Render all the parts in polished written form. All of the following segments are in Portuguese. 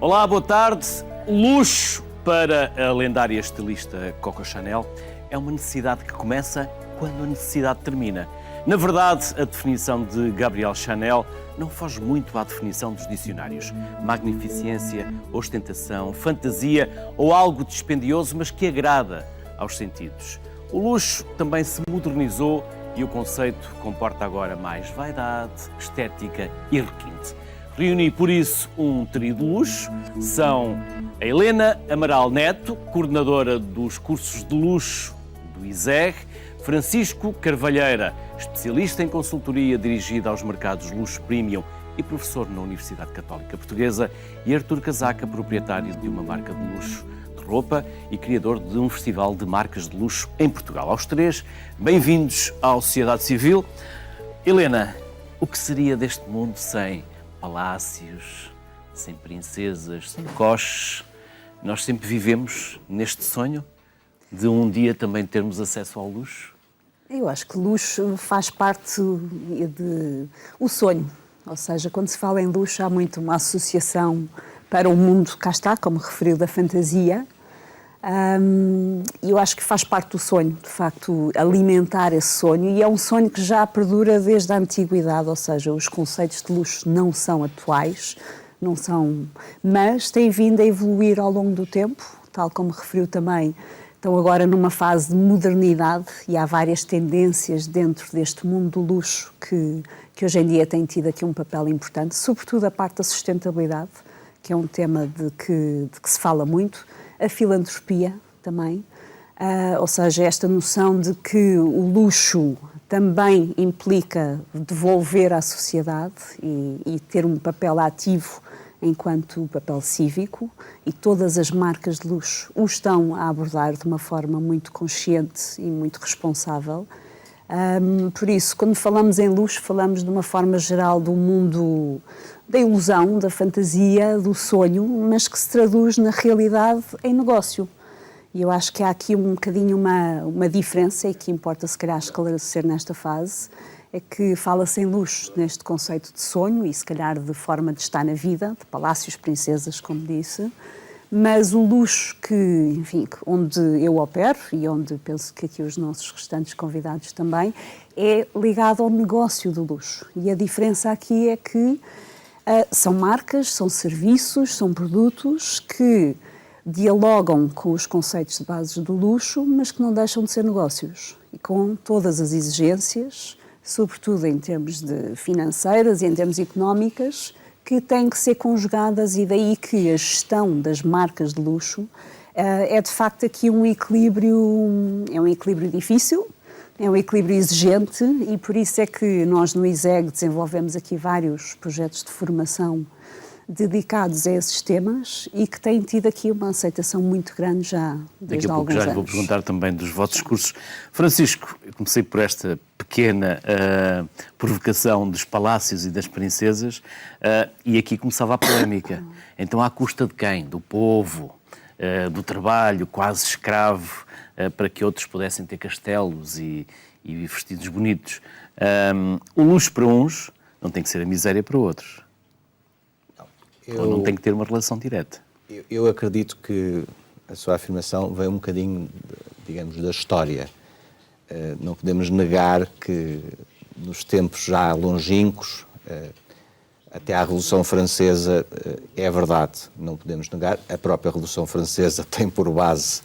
Olá, boa tarde. Luxo para a lendária estilista Coco Chanel é uma necessidade que começa quando a necessidade termina. Na verdade, a definição de Gabrielle Chanel não foge muito à definição dos dicionários. Magnificência, ostentação, fantasia ou algo dispendioso, mas que agrada aos sentidos. O luxo também se modernizou e o conceito comporta agora mais vaidade, estética e requinte. Reuni, por isso, um trio de luxo. São a Helena Amaral Neto, coordenadora dos cursos de luxo do ISEG, Francisco Carvalheira, especialista em consultoria dirigida aos mercados luxo premium e professor na Universidade Católica Portuguesa, e Artur Casaca, proprietário de uma marca de luxo de roupa e criador de um festival de marcas de luxo em Portugal. Aos três, bem-vindos à Sociedade Civil. Helena, o que seria deste mundo sem palácios, sem princesas, sem coches? Nós sempre vivemos neste sonho de um dia também termos acesso ao luxo? Eu acho que luxo faz parte o sonho. Ou seja, quando se fala em luxo, há muito uma associação para o mundo, cá está, como referiu, da fantasia. E eu acho que faz parte do sonho, de facto, alimentar esse sonho. E é um sonho que já perdura desde a antiguidade, ou seja, os conceitos de luxo não são atuais, não são, mas têm vindo a evoluir ao longo do tempo, tal como referiu também. Estão agora numa fase de modernidade e há várias tendências dentro deste mundo do luxo que hoje em dia tem tido aqui um papel importante, sobretudo a parte da sustentabilidade, que é um tema de que se fala muito, a filantropia também, ou seja, esta noção de que o luxo também implica devolver à sociedade e ter um papel ativo enquanto papel cívico, e todas as marcas de luxo o estão a abordar de uma forma muito consciente e muito responsável. Por isso, quando falamos em luxo, falamos de uma forma geral do mundo da ilusão, da fantasia, do sonho, mas que se traduz na realidade em negócio. E eu acho que há aqui um bocadinho uma diferença, e que importa se calhar esclarecer nesta fase, é que fala-se em luxo neste conceito de sonho e se calhar de forma de estar na vida, de palácios, princesas, como disse, mas o luxo que, enfim, onde eu opero e onde penso que aqui os nossos restantes convidados também, é ligado ao negócio do luxo. E a diferença aqui é que são marcas, são serviços, são produtos que dialogam com os conceitos de bases do luxo, mas que não deixam de ser negócios e com todas as exigências, sobretudo em termos de financeiras e em termos económicas, que têm que ser conjugadas, e daí que a gestão das marcas de luxo é de facto aqui um equilíbrio difícil, é um equilíbrio exigente, e por isso é que nós no ISEG desenvolvemos aqui vários projetos de formação dedicados a esses temas e que têm tido aqui uma aceitação muito grande já desde há alguns anos. Daqui a pouco já lhe vou perguntar também dos vossos cursos. Francisco, eu comecei por esta pequena provocação dos palácios e das princesas e aqui começava a polémica. Então, à custa de quem? Do povo, do trabalho, quase escravo, para que outros pudessem ter castelos e vestidos bonitos. O luxo para uns não tem que ser a miséria para outros. Ou não tem que ter uma relação direta? Eu acredito que a sua afirmação vem um bocadinho, digamos, da história. Não podemos negar que nos tempos já longínquos, até à Revolução Francesa, é verdade, não podemos negar. A própria Revolução Francesa tem por base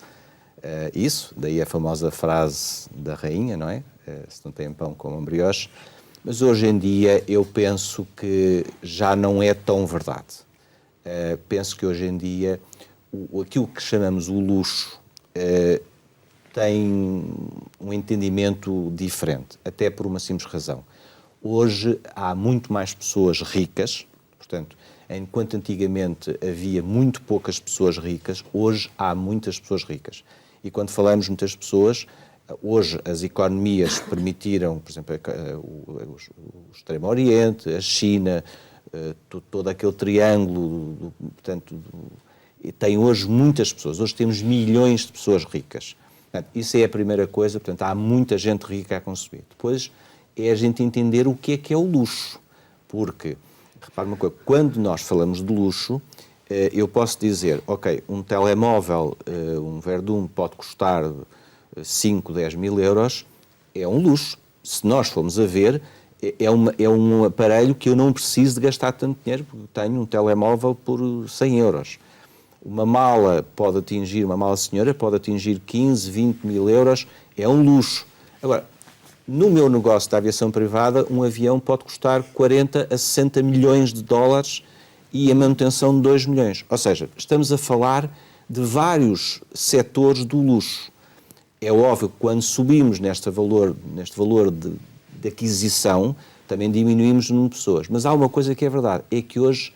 isso, daí a famosa frase da rainha, não é? Se não tem pão, comam brioche. Mas hoje em dia eu penso que já não é tão verdade. Penso que hoje em dia aquilo que chamamos o luxo tem um entendimento diferente, até por uma simples razão. Hoje há muito mais pessoas ricas, portanto, enquanto antigamente havia muito poucas pessoas ricas, hoje há muitas pessoas ricas. E quando falamos de muitas pessoas, hoje as economias permitiram, por exemplo, o Extremo Oriente, a China, todo aquele triângulo, portanto, tem hoje muitas pessoas. Hoje temos milhões de pessoas ricas. Portanto, isso é a primeira coisa, portanto, há muita gente rica a consumir. Depois é a gente entender o que é o luxo. Porque, repare uma coisa, quando nós falamos de luxo, eu posso dizer, ok, um telemóvel, um Verdun pode custar 5, 10 mil euros, é um luxo. Se nós formos a ver, é um aparelho que eu não preciso de gastar tanto dinheiro, porque tenho um telemóvel por 100 euros. Uma mala senhora pode atingir 15, 20 mil euros, é um luxo. Agora, no meu negócio da aviação privada, um avião pode custar 40 a 60 milhões de dólares e a manutenção de 2 milhões. Ou seja, estamos a falar de vários setores do luxo. É óbvio que quando subimos neste valor de aquisição, também diminuímos o número de pessoas. Mas há uma coisa que é verdade, é que hoje,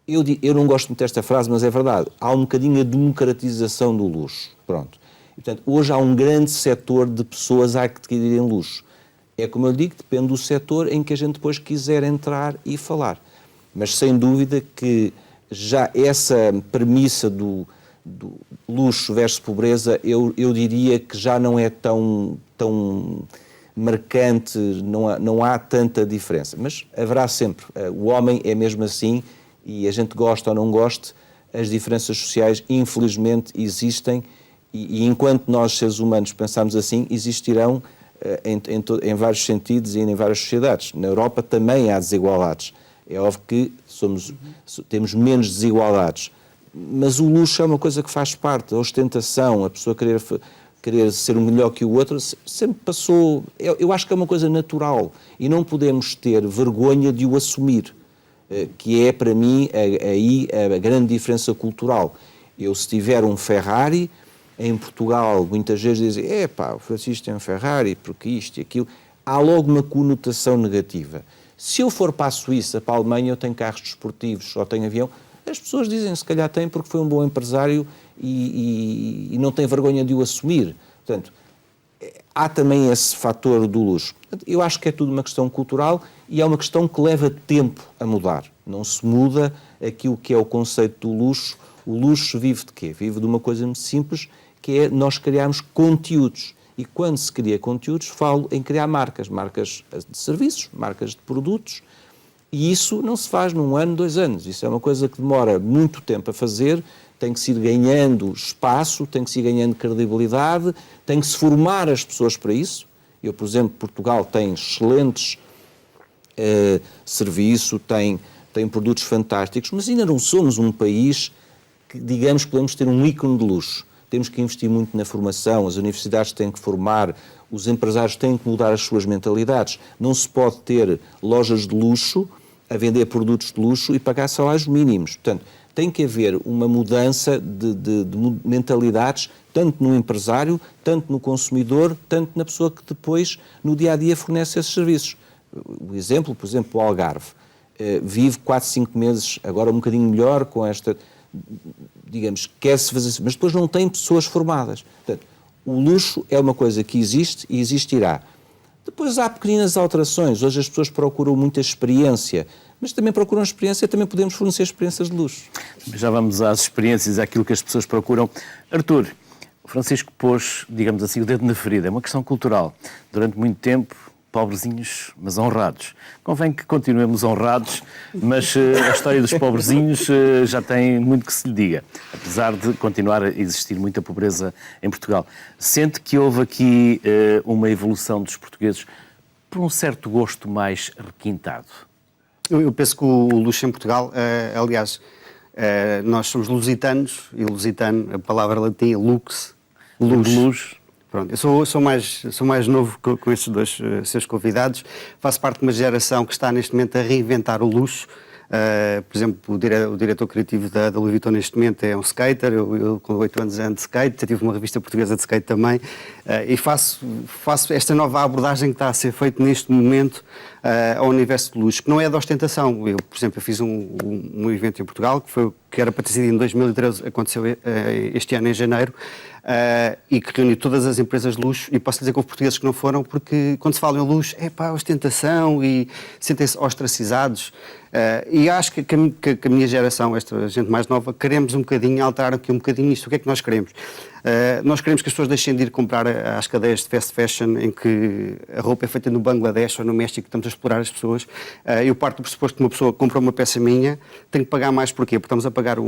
eu não gosto muito desta frase, mas é verdade, há um bocadinho a democratização do luxo. Pronto. E, portanto, hoje há um grande setor de pessoas a adquirirem luxo. É como eu digo, depende do setor em que a gente depois quiser entrar e falar. Mas sem dúvida que já essa premissa do luxo versus pobreza, eu diria que já não é tão marcante, não há tanta diferença. Mas haverá sempre. O homem é mesmo assim, e a gente gosta ou não goste, as diferenças sociais infelizmente existem, e enquanto nós seres humanos pensamos assim, existirão em vários sentidos e em várias sociedades. Na Europa também há desigualdades. É óbvio que temos menos desigualdades, mas o luxo é uma coisa que faz parte, a ostentação, a pessoa querer ser melhor que o outro, sempre passou. Eu acho que é uma coisa natural e não podemos ter vergonha de o assumir, que é para mim aí a grande diferença cultural. Eu, se tiver um Ferrari, em Portugal muitas vezes dizem, o Francisco tem um Ferrari porque isto e aquilo, há logo uma conotação negativa. Se eu for para a Suíça, para a Alemanha, eu tenho carros desportivos ou tenho avião, as pessoas dizem, se calhar tem porque foi um bom empresário e não tem vergonha de o assumir. Portanto, há também esse fator do luxo. Eu acho que é tudo uma questão cultural e é uma questão que leva tempo a mudar. Não se muda aquilo que é o conceito do luxo. O luxo vive de quê? Vive de uma coisa muito simples, que é nós criarmos conteúdos. E quando se cria conteúdos, falo em criar marcas de serviços, marcas de produtos, e isso não se faz num ano, 2 anos. Isso é uma coisa que demora muito tempo a fazer, tem que se ir ganhando espaço, tem que se ir ganhando credibilidade, tem que se formar as pessoas para isso. Eu, por exemplo, Portugal tem excelentes serviços, tem produtos fantásticos, mas ainda não somos um país que, digamos, podemos ter um ícone de luxo. Temos que investir muito na formação, as universidades têm que formar, os empresários têm que mudar as suas mentalidades. Não se pode ter lojas de luxo a vender produtos de luxo e pagar salários mínimos. Portanto, tem que haver uma mudança de mentalidades, tanto no empresário, tanto no consumidor, tanto na pessoa que depois, no dia-a-dia, fornece esses serviços. O exemplo, por exemplo, o Algarve. Vive 4, 5 meses, agora um bocadinho melhor com esta... digamos, quer-se fazer, mas depois não tem pessoas formadas. Portanto, o luxo é uma coisa que existe e existirá. Depois há pequenas alterações. Hoje as pessoas procuram muita experiência, mas também procuram experiência, também podemos fornecer experiências de luxo. Já vamos às experiências, àquilo que as pessoas procuram. Artur, o Francisco pôs, digamos assim, o dedo na ferida. É uma questão cultural. Durante muito tempo, pobrezinhos, mas honrados. Convém que continuemos honrados, mas a história dos pobrezinhos já tem muito que se lhe diga, apesar de continuar a existir muita pobreza em Portugal. Sente que houve aqui uma evolução dos portugueses por um certo gosto mais requintado? Eu penso que o luxo em Portugal, aliás, nós somos lusitanos, e lusitano, a palavra latim é lux, luz. Pronto, eu sou mais novo com estes dois seus convidados. Faço parte de uma geração que está neste momento a reinventar o luxo. Por exemplo, o diretor criativo da Louis Vuitton neste momento é um skater. Eu com 8 anos ando de skate, já tive uma revista portuguesa de skate também. E faço esta nova abordagem que está a ser feita neste momento ao universo de luxo, que não é de ostentação. Eu, por exemplo, fiz um evento em Portugal que era para ter sido em 2013, aconteceu este ano em janeiro, e que reuniu todas as empresas de luxo, e posso dizer que houve portugueses que não foram, porque quando se fala em luxo, é pá, ostentação e sentem-se ostracizados. E acho que a minha geração, esta gente mais nova, queremos um bocadinho alterar aqui um bocadinho isto. O que é que nós queremos? Nós queremos que as pessoas deixem de ir comprar às cadeias de fast fashion em que a roupa é feita no Bangladesh ou no México, estamos a explorar as pessoas. Eu parto do pressuposto que uma pessoa compra uma peça minha, tem que pagar mais. Porquê? Porque estamos a pagar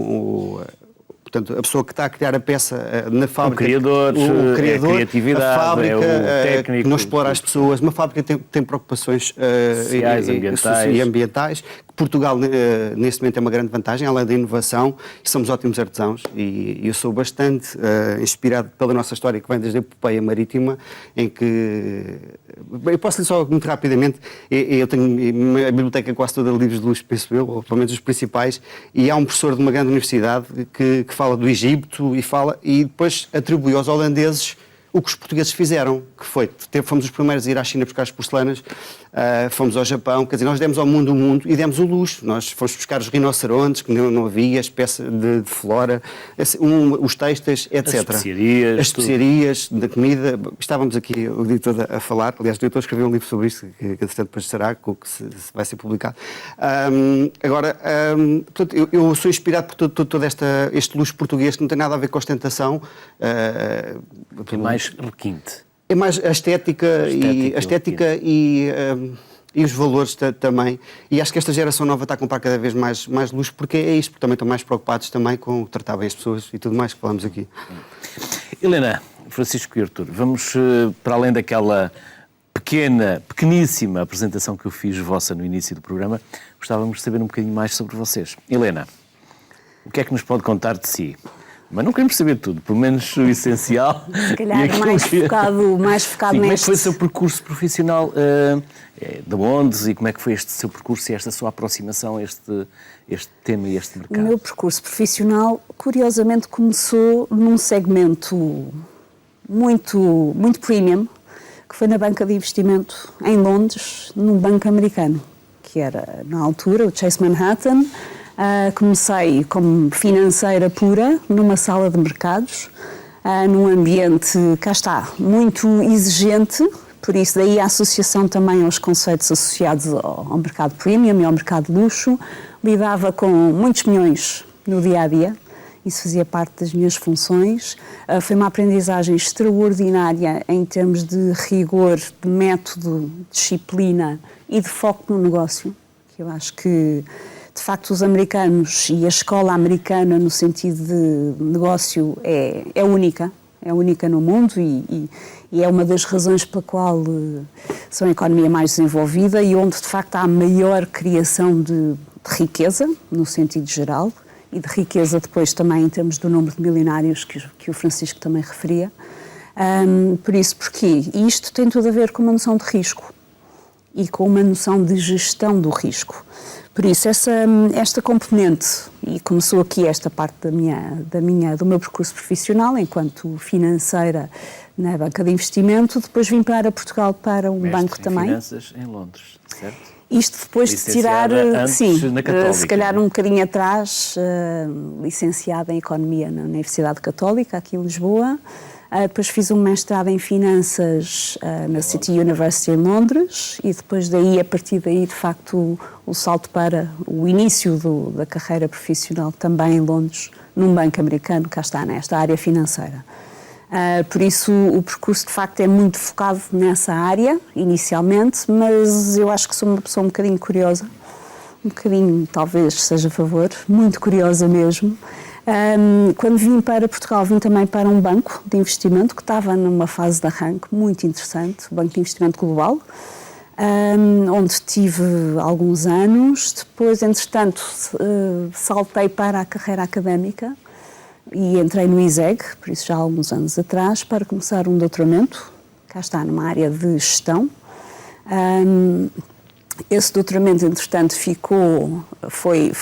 portanto, a pessoa que está a criar a peça na fábrica, o criador, a criatividade, a fábrica, o técnico, que não explora as pessoas, uma fábrica tem preocupações sociais, e ambientais. Portugal, neste momento, é uma grande vantagem, além da inovação, e somos ótimos artesãos, e eu sou bastante inspirado pela nossa história, que vem desde a epopeia marítima, em que... Eu posso dizer só muito rapidamente, eu tenho a biblioteca quase toda de livros de luxo, penso eu, ou pelo menos os principais, e há um professor de uma grande universidade que fala do Egito e depois atribui aos holandeses o que os portugueses fizeram, que foi, fomos os primeiros a ir à China buscar as porcelanas, fomos ao Japão, quer dizer, nós demos ao mundo o mundo e demos o luxo. Nós fomos buscar os rinocerontes, que não havia, as peças de flora, os têxteis, etc. As especiarias da comida. Estávamos aqui, o editor a falar, aliás, o editor escreveu um livro sobre isso, que entretanto depois será, que se vai ser publicado. Portanto, eu sou inspirado por todo este luxo português, que não tem nada a ver com ostentação. É mais requinte. É mais a estética e os valores também. E acho que esta geração nova está a comprar cada vez mais luxo, porque é isto, porque também estão mais preocupados também com tratar bem as pessoas e tudo mais que falamos aqui. Helena, Francisco e Artur, vamos para além daquela pequeníssima apresentação que eu fiz vossa no início do programa, gostávamos de saber um bocadinho mais sobre vocês. Helena, o que é que nos pode contar de si? Mas não queremos saber tudo, pelo menos o essencial. Se calhar mais focado neste... Como é que foi o seu percurso profissional? De onde e como é que foi este seu percurso e esta sua aproximação a este tema e este mercado? O meu percurso profissional, curiosamente, começou num segmento muito premium, que foi na banca de investimento em Londres, num banco americano, que era, na altura, o Chase Manhattan. Comecei como financeira pura, numa sala de mercados, num ambiente, cá está, muito exigente, por isso daí a associação também aos conceitos associados ao mercado premium e ao mercado de luxo. Lidava com muitos milhões no dia-a-dia, isso fazia parte das minhas funções. Foi uma aprendizagem extraordinária em termos de rigor, de método, disciplina e de foco no negócio, que eu acho que de facto, os americanos e a escola americana, no sentido de negócio, é única no mundo e é uma das razões pela qual são a economia mais desenvolvida e onde, de facto, há a maior criação de riqueza, no sentido geral, e de riqueza depois também em termos do número de milionários que o Francisco também referia. Por isso, porquê? E isto tem tudo a ver com uma noção de risco e com uma noção de gestão do risco. Por isso, esta componente, e começou aqui esta parte do meu percurso profissional, enquanto financeira na banca de investimento, depois vim para Portugal para um banco também. Finanças em Londres, certo? Isto depois de tirar, se calhar um bocadinho atrás, licenciada em Economia na Universidade Católica, aqui em Lisboa. Depois fiz um mestrado em Finanças na City University em Londres e depois daí, a partir daí, de facto, o salto para o início da carreira profissional também em Londres, num banco americano, cá está, nesta área financeira. Por isso, o percurso, de facto, é muito focado nessa área, inicialmente, mas eu acho que sou uma pessoa um bocadinho curiosa, um bocadinho, talvez, seja a favor, muito curiosa mesmo. Quando vim para Portugal, vim também para um banco de investimento que estava numa fase de arranque muito interessante, o Banco de Investimento Global, onde tive alguns anos. Depois, entretanto, saltei para a carreira académica e entrei no ISEG, por isso já há alguns anos atrás, para começar um doutoramento, cá está, numa área de gestão. Esse doutoramento, entretanto, foi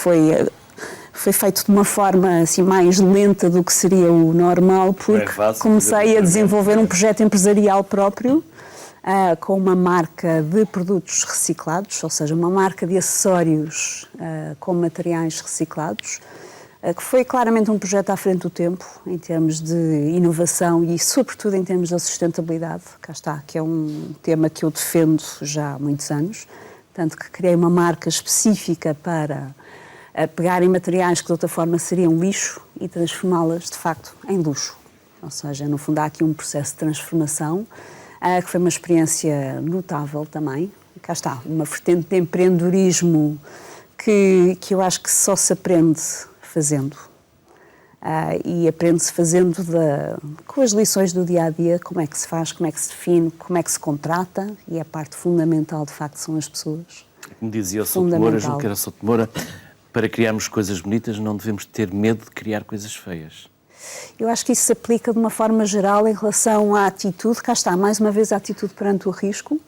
feito de uma forma assim, mais lenta do que seria o normal, porque comecei a desenvolver um projeto empresarial próprio com uma marca de produtos reciclados, ou seja, uma marca de acessórios com materiais reciclados, que foi claramente um projeto à frente do tempo, em termos de inovação e, sobretudo, em termos da sustentabilidade. Cá está, que é um tema que eu defendo já há muitos anos, tanto que criei uma marca específica para pegar em materiais que de outra forma seriam lixo e transformá-las, de facto, em luxo. Ou seja, no fundo há aqui um processo de transformação, que foi uma experiência notável também. E cá está, uma vertente de empreendedorismo que eu acho que só se aprende fazendo. E aprende-se fazendo com as lições do dia-a-dia, como é que se faz, como é que se define, como é que se contrata, e a parte fundamental, de facto, são as pessoas. Como dizia o Souto Moura, julgo que era Souto Moura, para criarmos coisas bonitas não devemos ter medo de criar coisas feias. Eu acho que isso se aplica de uma forma geral em relação à atitude. Cá está, mais uma vez, a atitude perante o risco.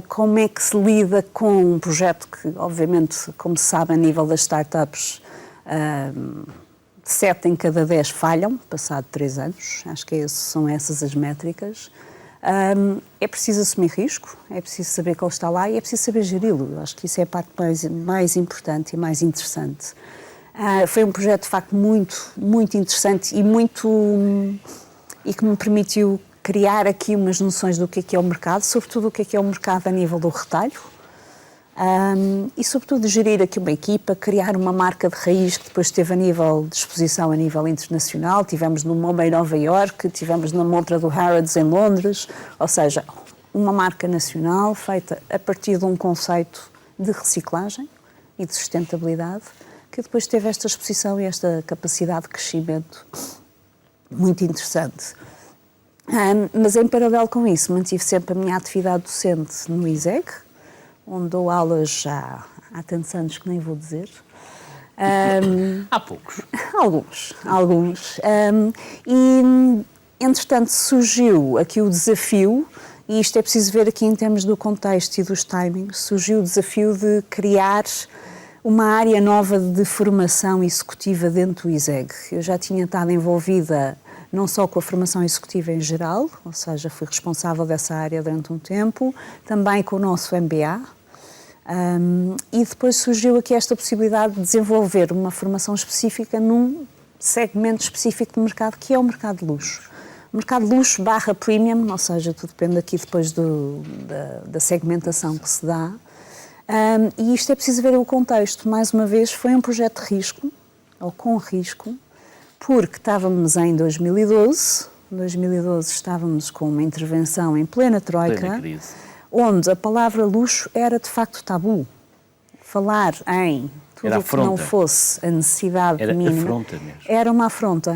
Como é que se lida com um projeto que, obviamente, como se sabe, a nível das startups, 7 em cada 10 falham, passado 3 anos. Acho que são essas as métricas. É preciso assumir risco, é preciso saber que ele está lá e é preciso saber geri-lo. Acho que isso é a parte mais importante e mais interessante. Foi um projeto, de facto, muito, muito interessante e que me permitiu criar aqui umas noções do que é o mercado, sobretudo o que é o mercado a nível do retalho, e sobretudo gerir aqui uma equipa, criar uma marca de raiz que depois teve a nível de exposição a nível internacional. Tivemos no MoMA em Nova Iorque, tivemos na montra do Harrods em Londres, ou seja, uma marca nacional feita a partir de um conceito de reciclagem e de sustentabilidade, que depois teve esta exposição e esta capacidade de crescimento muito interessante. Mas em paralelo com isso, mantive sempre a minha atividade docente no ISEG, onde dou aulas já há tantos anos que nem vou dizer. Há poucos. Alguns. E, entretanto, surgiu aqui o desafio, e isto é preciso ver aqui em termos do contexto e dos timings, surgiu o desafio de criar uma área nova de formação executiva dentro do ISEG. Eu já tinha estado envolvida não só com a formação executiva em geral, ou seja, fui responsável dessa área durante um tempo, também com o nosso MBA, e depois surgiu aqui esta possibilidade de desenvolver uma formação específica num segmento específico de mercado, que é o mercado de luxo. Mercado de luxo / premium, ou seja, tudo depende aqui depois da segmentação que se dá. E isto é preciso ver o contexto. Mais uma vez, foi um projeto de risco, ou com risco, porque estávamos em 2012. Em 2012 estávamos com uma intervenção em plena troika, onde a palavra luxo era de facto tabu. Falar em tudo o que não fosse a necessidade mínima era uma afronta.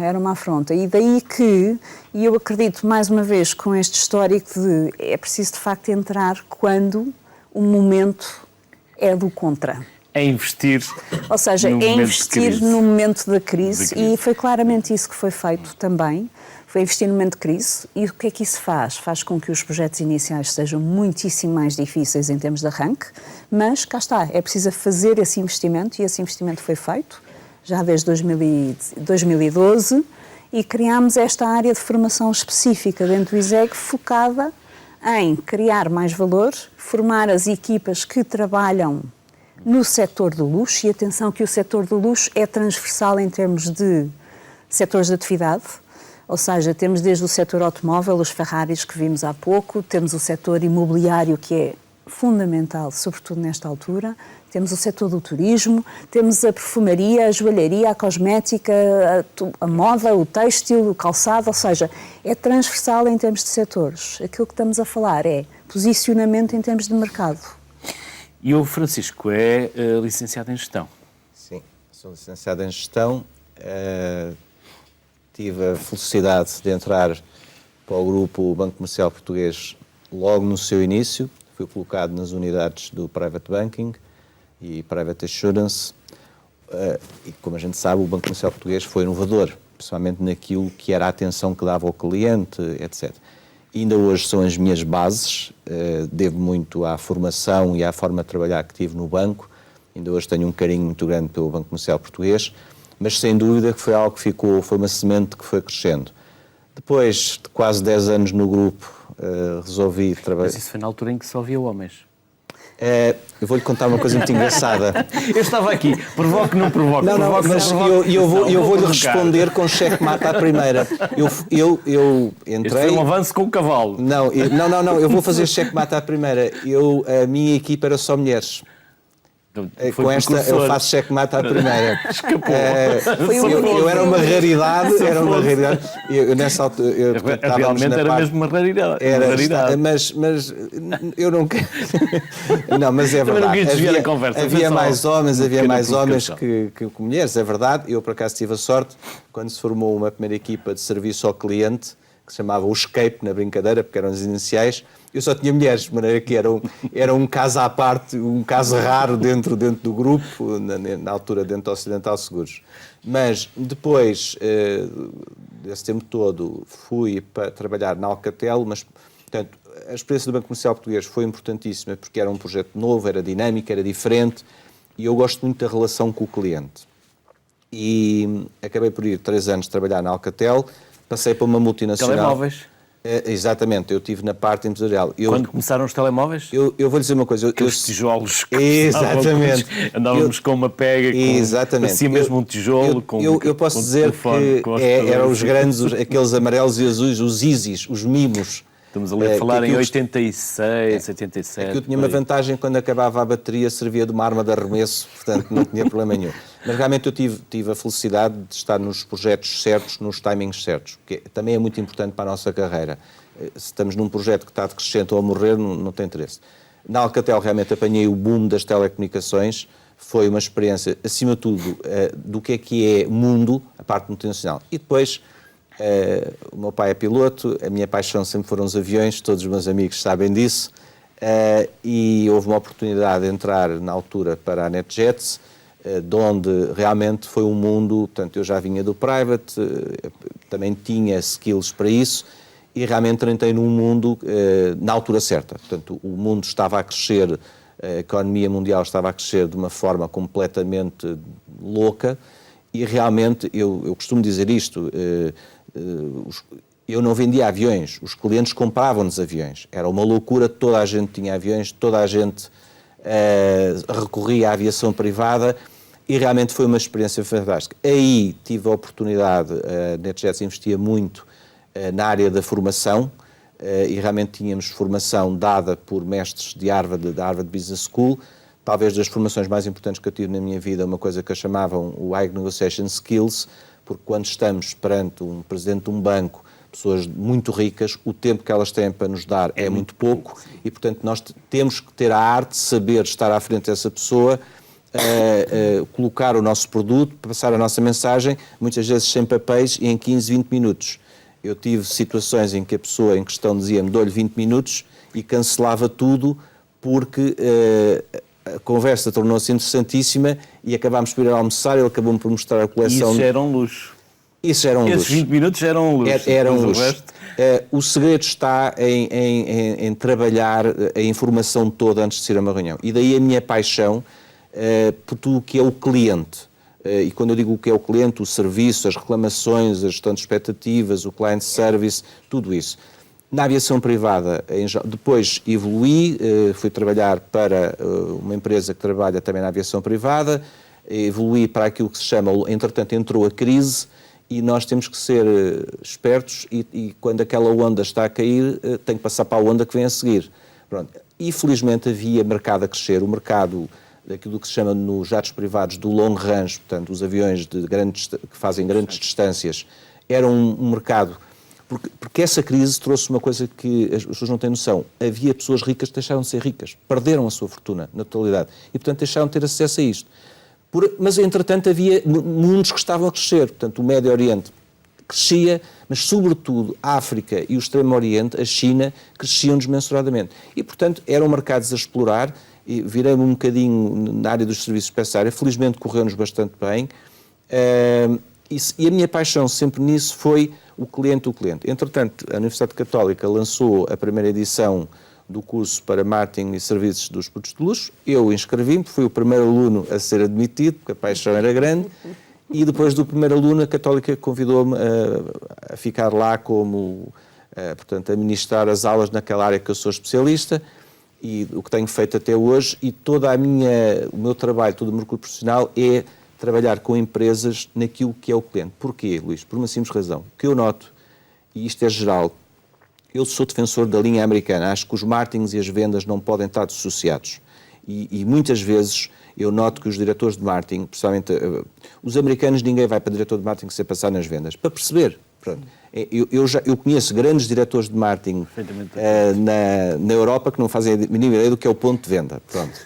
E daí que, e eu acredito mais uma vez com este histórico de é preciso de facto entrar quando o momento é do contra. É investir. Ou seja, é investir no momento da crise, e foi claramente isso que foi feito também. Foi investir no momento de crise. E o que é que isso faz? Faz com que os projetos iniciais sejam muitíssimo mais difíceis em termos de arranque, mas cá está, é preciso fazer esse investimento, e esse investimento foi feito já desde 2012, e criámos esta área de formação específica dentro do ISEG, focada em criar mais valor, formar as equipas que trabalham no setor do luxo, e atenção que o setor do luxo é transversal em termos de setores de atividade, ou seja, temos desde o setor automóvel, os Ferraris que vimos há pouco, temos o setor imobiliário, que é fundamental, sobretudo nesta altura, temos o setor do turismo, temos a perfumaria, a joalharia, a cosmética, a moda, o têxtil, o calçado, ou seja, é transversal em termos de setores. Aquilo que estamos a falar é posicionamento em termos de mercado. E o Francisco é licenciado em Gestão. Sim, sou licenciado em Gestão. Tive a felicidade de entrar para o grupo Banco Comercial Português logo no seu início. Fui colocado nas unidades do Private Banking e Private Assurance. E, como a gente sabe, o Banco Comercial Português foi inovador, principalmente naquilo que era a atenção que dava ao cliente, etc. Ainda hoje são as minhas bases, devo muito à formação e à forma de trabalhar que tive no banco. Ainda hoje tenho um carinho muito grande pelo Banco Comercial Português, mas sem dúvida que foi algo que ficou, foi uma semente que foi crescendo. Depois de quase 10 anos no grupo, resolvi trabalhar... Mas isso foi na altura em que só havia homens. Eu vou-lhe contar uma coisa muito engraçada. Eu estava aqui, provoque, não provoque. Não, provoque, mas provoque. eu vou-lhe provocar. responder com cheque-mate à primeira. Eu Este entrei... foi um avanço com o cavalo. Não, eu vou fazer cheque-mate à primeira. A minha equipa era só mulheres. Foi Com esta precursor. eu faço cheque-mate à primeira. Escapou. Eu era uma raridade, Eu nessa altura... Realmente era mesmo uma raridade. Era, uma raridade. mas eu não quero... Não, mas é Também não verdade. quis desviar a conversa, foi Havia só mais homens, uma havia pequena mais homens provocação. que mulheres, é verdade. Eu, por acaso, tive a sorte, quando se formou uma primeira equipa de serviço ao cliente, que se chamava o Escape, na brincadeira, porque eram as iniciais, eu só tinha mulheres, de maneira que era um caso à parte, um caso raro dentro do grupo, na altura dentro do Ocidental Seguros. Mas depois desse tempo todo fui para trabalhar na Alcatel, mas, portanto, a experiência do Banco Comercial Português foi importantíssima porque era um projeto novo, era dinâmico, era diferente e eu gosto muito da relação com o cliente. E acabei por ir 3 anos trabalhar na Alcatel, passei para uma multinacional. Telemóveis. Exatamente, eu estive na parte empresarial. Quando começaram os telemóveis? Eu vou dizer uma coisa. Aqueles tijolos que Exatamente. andávamos com uma pega, exatamente. assim mesmo um tijolo. Eu posso dizer que eram os grandes, aqueles amarelos e azuis, os Isis, os mimos. Estamos ali a falar em 86, 87. Eu tinha uma vantagem quando acabava a bateria, servia de uma arma de arremesso, portanto não tinha problema nenhum. Mas realmente eu tive a felicidade de estar nos projetos certos, nos timings certos, que também é muito importante para a nossa carreira. Se estamos num projeto que está decrescente ou a morrer, não tem interesse. Na Alcatel realmente apanhei o boom das telecomunicações, foi uma experiência, acima de tudo, do que é mundo, a parte multinacional. E depois... o meu pai é piloto, a minha paixão sempre foram os aviões, todos os meus amigos sabem disso, e houve uma oportunidade de entrar na altura para a NetJets, de onde realmente foi um mundo, portanto eu já vinha do private, também tinha skills para isso, e realmente entrei num mundo na altura certa. Portanto, o mundo estava a crescer, a economia mundial estava a crescer de uma forma completamente louca, e realmente, eu costumo dizer isto, eu não vendia aviões, os clientes compravam-nos aviões. Era uma loucura, toda a gente tinha aviões, toda a gente recorria à aviação privada e realmente foi uma experiência fantástica. Aí tive a oportunidade, a NetJets investia muito na área da formação e realmente tínhamos formação dada por mestres de Harvard, da Harvard Business School. Talvez das formações mais importantes que eu tive na minha vida, uma coisa que eu chamavam o High Negotiation Skills, porque quando estamos perante um presidente de um banco, pessoas muito ricas, o tempo que elas têm para nos dar é muito pouco e, portanto, nós temos que ter a arte de saber estar à frente dessa pessoa, colocar o nosso produto, passar a nossa mensagem, muitas vezes sem papéis e em 15, 20 minutos. Eu tive situações em que a pessoa em questão dizia-me, dou-lhe 20 minutos e cancelava tudo porque... a conversa tornou-se interessantíssima e acabámos por ir almoçar, ele acabou-me por mostrar a coleção... Isso era um luxo. Isso era um luxo. Esses 20 minutos eram um luxo. Era um luxo. O segredo está em trabalhar a informação toda antes de sair a uma reunião. E daí a minha paixão por tudo o que é o cliente. E quando eu digo o que é o cliente, o serviço, as reclamações, a gestão de expectativas, o client service, tudo isso. Na aviação privada, depois evoluí, fui trabalhar para uma empresa que trabalha também na aviação privada, evoluí para aquilo que se chama, entretanto entrou a crise e nós temos que ser espertos e quando aquela onda está a cair, tem que passar para a onda que vem a seguir. Pronto. E felizmente havia mercado a crescer, o mercado daquilo que se chama nos jatos privados do long range, portanto os aviões que fazem grandes distâncias, era um mercado... Porque essa crise trouxe uma coisa que as pessoas não têm noção. Havia pessoas ricas que deixaram de ser ricas, perderam a sua fortuna, na totalidade, e, portanto, deixaram de ter acesso a isto. Mas, entretanto, havia mundos que estavam a crescer. Portanto, o Médio Oriente crescia, mas, sobretudo, a África e o Extremo Oriente, a China, cresciam desmensuradamente. E, portanto, eram mercados a explorar, e virei-me um bocadinho na área dos serviços especiais. Felizmente, correu-nos bastante bem. E a minha paixão sempre nisso foi o cliente. Entretanto, a Universidade Católica lançou a primeira edição do curso para Marketing e Serviços dos Produtos de Luxo. Eu inscrevi-me, fui o primeiro aluno a ser admitido, porque a paixão era grande, e depois do primeiro aluno a Católica convidou-me a ficar lá como, portanto, a ministrar as aulas naquela área que eu sou especialista, e o que tenho feito até hoje, e o meu trabalho, todo o meu curso profissional é trabalhar com empresas naquilo que é o cliente. Porquê, Luís? Por uma simples razão. O que eu noto, e isto é geral, eu sou defensor da linha americana, acho que os marketings e as vendas não podem estar dissociados. E muitas vezes eu noto que os diretores de marketing, principalmente os americanos, ninguém vai para diretor de marketing sem passar nas vendas, para perceber. Pronto. Eu conheço grandes diretores de marketing na Europa que não fazem a mínima ideia do que é o ponto de venda. Pronto.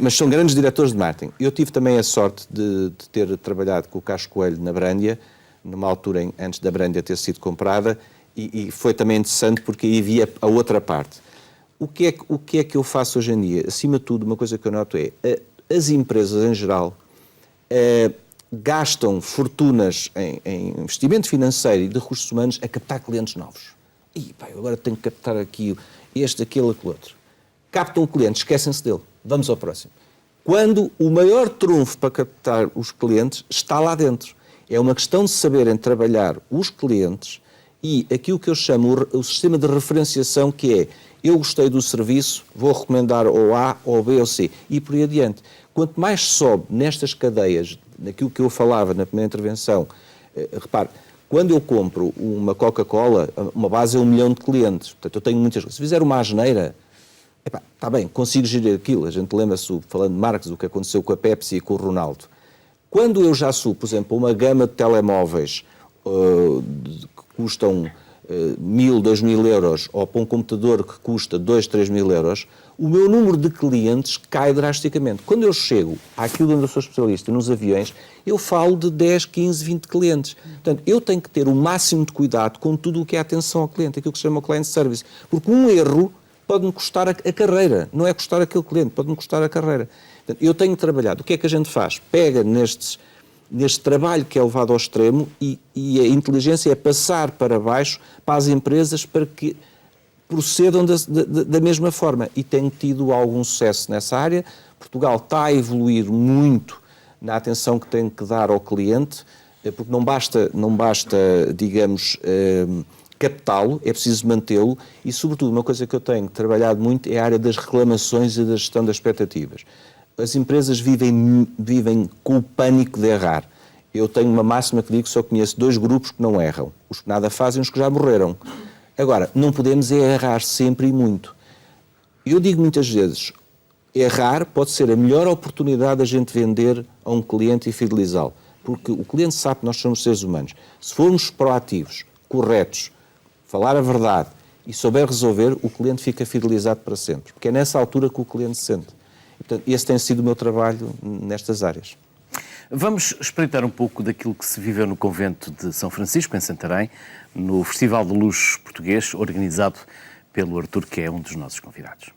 Mas são grandes diretores de marketing. Eu tive também a sorte de ter trabalhado com o Carlos Coelho na Brandia, numa altura antes da Brandia ter sido comprada, e foi também interessante porque aí havia a outra parte. O que é que eu faço hoje em dia? Acima de tudo, uma coisa que eu noto é as empresas em geral gastam fortunas em investimento financeiro e de recursos humanos a captar clientes novos. Eu agora tenho que captar aqui aquele, aquele outro. Captam o cliente, esquecem-se dele. Vamos ao próximo. Quando o maior trunfo para captar os clientes está lá dentro. É uma questão de saberem trabalhar os clientes e aquilo que eu chamo o sistema de referenciação, que é: eu gostei do serviço, vou recomendar ou A, ou B, ou C, e por aí adiante. Quanto mais sobe nestas cadeias, naquilo que eu falava na primeira intervenção, repare, quando eu compro uma Coca-Cola, uma base é 1 milhão de clientes, portanto eu tenho muitas coisas. Se fizer uma asneira, está bem, consigo gerir aquilo. A gente lembra-se, falando de marcas, o que aconteceu com a Pepsi e com o Ronaldo. Quando eu já subo, por exemplo, uma gama de telemóveis que custam 1.000, 2.000 euros, ou para um computador que custa 2, 3.000 euros, o meu número de clientes cai drasticamente. Quando eu chego àquilo onde eu sou especialista, nos aviões, eu falo de 10, 15, 20 clientes. Portanto, eu tenho que ter o máximo de cuidado com tudo o que é atenção ao cliente, aquilo que se chama o client service. Porque um erro pode-me custar a carreira, não é custar aquele cliente, pode-me custar a carreira. Portanto, eu tenho trabalhado. O que é que a gente faz? Pega neste trabalho que é levado ao extremo e a inteligência é passar para baixo para as empresas para que procedam da mesma forma. E tenho tido algum sucesso nessa área. Portugal está a evoluir muito na atenção que tem que dar ao cliente, porque não basta digamos, captá-lo, é preciso mantê-lo e, sobretudo, uma coisa que eu tenho trabalhado muito é a área das reclamações e da gestão das expectativas. As empresas vivem com o pânico de errar. Eu tenho uma máxima que digo que só conheço 2 grupos que não erram. Os que nada fazem e os que já morreram. Agora, não podemos errar sempre e muito. Eu digo muitas vezes, errar pode ser a melhor oportunidade da gente vender a um cliente e fidelizá-lo. Porque o cliente sabe que nós somos seres humanos. Se formos proativos, corretos, falar a verdade e souber resolver, o cliente fica fidelizado para sempre. Porque é nessa altura que o cliente se sente. Portanto, esse tem sido o meu trabalho nestas áreas. Vamos espreitar um pouco daquilo que se viveu no convento de São Francisco, em Santarém, no Festival de Luz Português, organizado pelo Artur, que é um dos nossos convidados.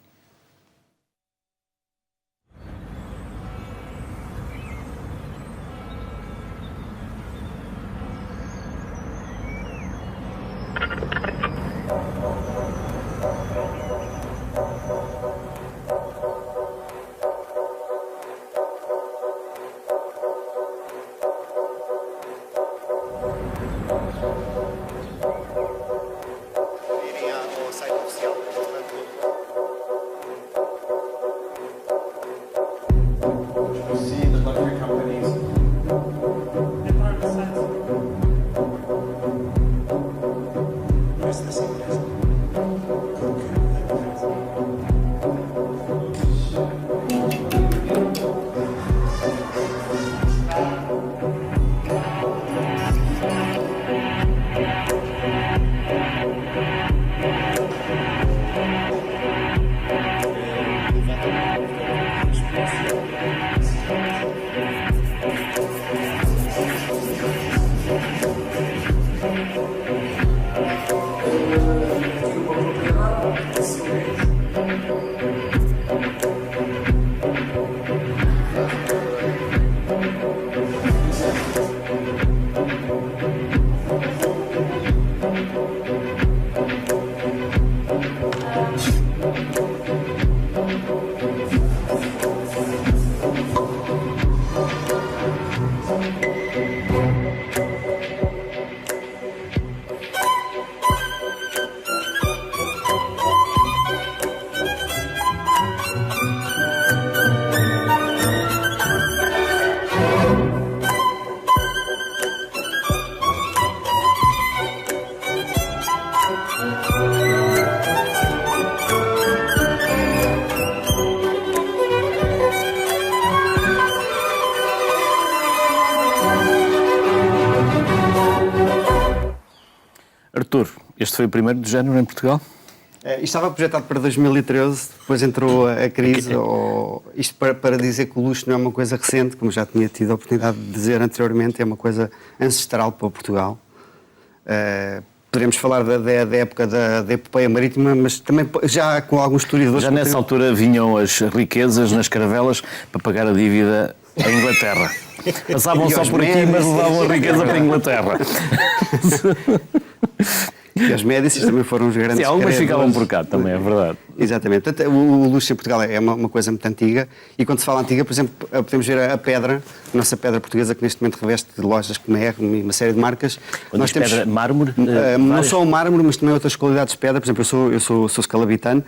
Irem ao site oficial, portanto, Artur, este foi o primeiro do género em Portugal? Isto estava projetado para 2013, depois entrou a crise. Isto para dizer que o luxo não é uma coisa recente, como já tinha tido a oportunidade de dizer anteriormente, é uma coisa ancestral para Portugal. Poderemos falar da época da epopeia marítima, mas também já com alguns historiadores... Já nessa altura vinham as riquezas nas caravelas para pagar a dívida à Inglaterra. Passavam só por aqui, mas levavam a riqueza para a Inglaterra. E os Médicis também foram os grandes... Sim, algumas ficavam por cá também, é verdade. Exatamente. Portanto, o luxo em Portugal é uma coisa muito antiga. E quando se fala antiga, por exemplo, podemos ver a pedra, a nossa pedra portuguesa, que neste momento reveste lojas como a e uma série de marcas. Nós temos pedra, mármore? Não só o mármore, mas também outras qualidades de pedra. Por exemplo, eu sou escalabitano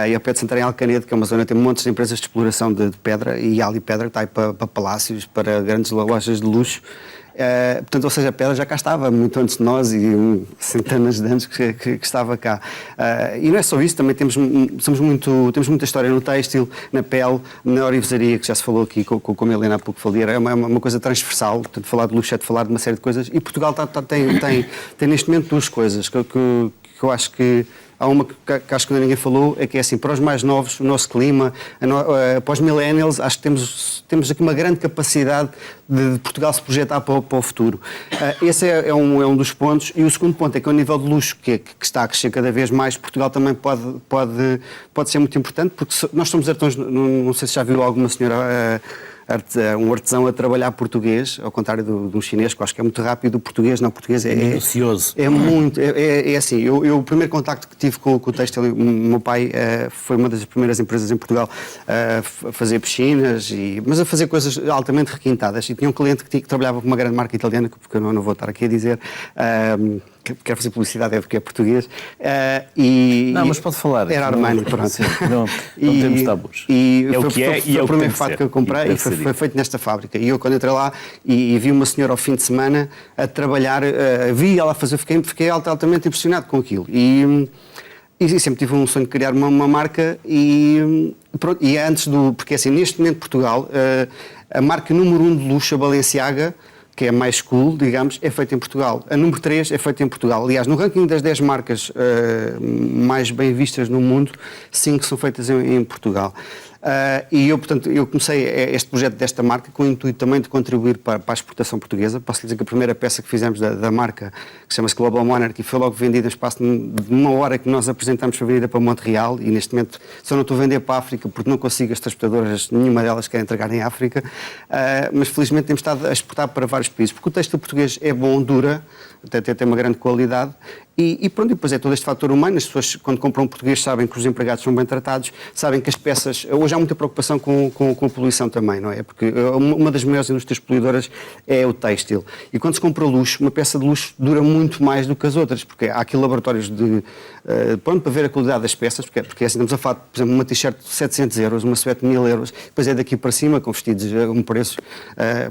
e ao pé de Santarém Alcanedo, que é uma zona que tem montes de empresas de exploração de pedra, e há ali pedra que está aí para palácios, para grandes lojas de luxo. Portanto, ou seja, a pedra já cá estava muito antes de nós e centenas de anos que estava cá. E não é só isso, também temos muita história no têxtil, na pele, na orivesaria, que já se falou aqui, como a Helena há pouco falou, é uma coisa transversal. Portanto, falar de luxo é de falar de uma série de coisas, e Portugal tem neste momento duas coisas que eu acho que... Há uma que acho que ninguém falou, é que é assim, para os mais novos, o nosso clima, para os millennials, acho que temos aqui uma grande capacidade de Portugal se projetar para o futuro. Esse é um dos pontos. E o segundo ponto é que, ao nível de luxo, que está a crescer cada vez mais, Portugal também pode ser muito importante, porque nós somos artesãos, não sei se já viu alguma senhora... um artesão a trabalhar português, ao contrário de um chinês, que eu acho que é muito rápido. O português é minucioso. É muito, é assim, eu o primeiro contacto que tive com o têxtil, o meu pai foi uma das primeiras empresas em Portugal a fazer piscinas, mas a fazer coisas altamente requintadas, e tinha um cliente que trabalhava com uma grande marca italiana, porque eu não vou estar aqui a dizer... quero fazer publicidade, é porque é português. Não, mas pode falar. Era Armani, pronto. Não temos tabus. É o que é, e é o primeiro fato que eu comprei, e foi feito nesta fábrica. E eu, quando entrei lá e vi uma senhora ao fim de semana a trabalhar, vi ela fazer, fiquei altamente impressionado com aquilo. E sempre tive um sonho de criar uma marca, e antes porque assim, neste momento Portugal, a marca número 1 de luxo, a Balenciaga, que é mais cool, digamos, é feita em Portugal. A número 3 é feita em Portugal. Aliás, no ranking das 10 marcas mais bem vistas no mundo, 5 são feitas em Portugal. E portanto, eu comecei este projeto desta marca com o intuito também de contribuir para a exportação portuguesa. Posso dizer que a primeira peça que fizemos da marca, que chama-se Global Monarchy, foi logo vendida em espaço de uma hora que nós apresentámos, foi vendida para Montreal, e neste momento só não estou a vender para a África porque não consigo, as transportadoras, nenhuma delas quer entregar em África, mas felizmente temos estado a exportar para vários países, porque o têxtil português é bom, dura, até tem uma grande qualidade. E pronto, depois é todo este fator humano. As pessoas, quando compram um português, sabem que os empregados são bem tratados, sabem que as peças... Hoje há muita preocupação com a poluição também, não é? Porque uma das maiores indústrias poluidoras é o têxtil. E quando se compra luxo, uma peça de luxo dura muito mais do que as outras, porque há aqui laboratórios para ver a qualidade das peças, porque assim, estamos a falar, por exemplo, uma t-shirt de 700 euros, uma suéte de 1000 euros, depois é daqui para cima, com vestidos a um preço.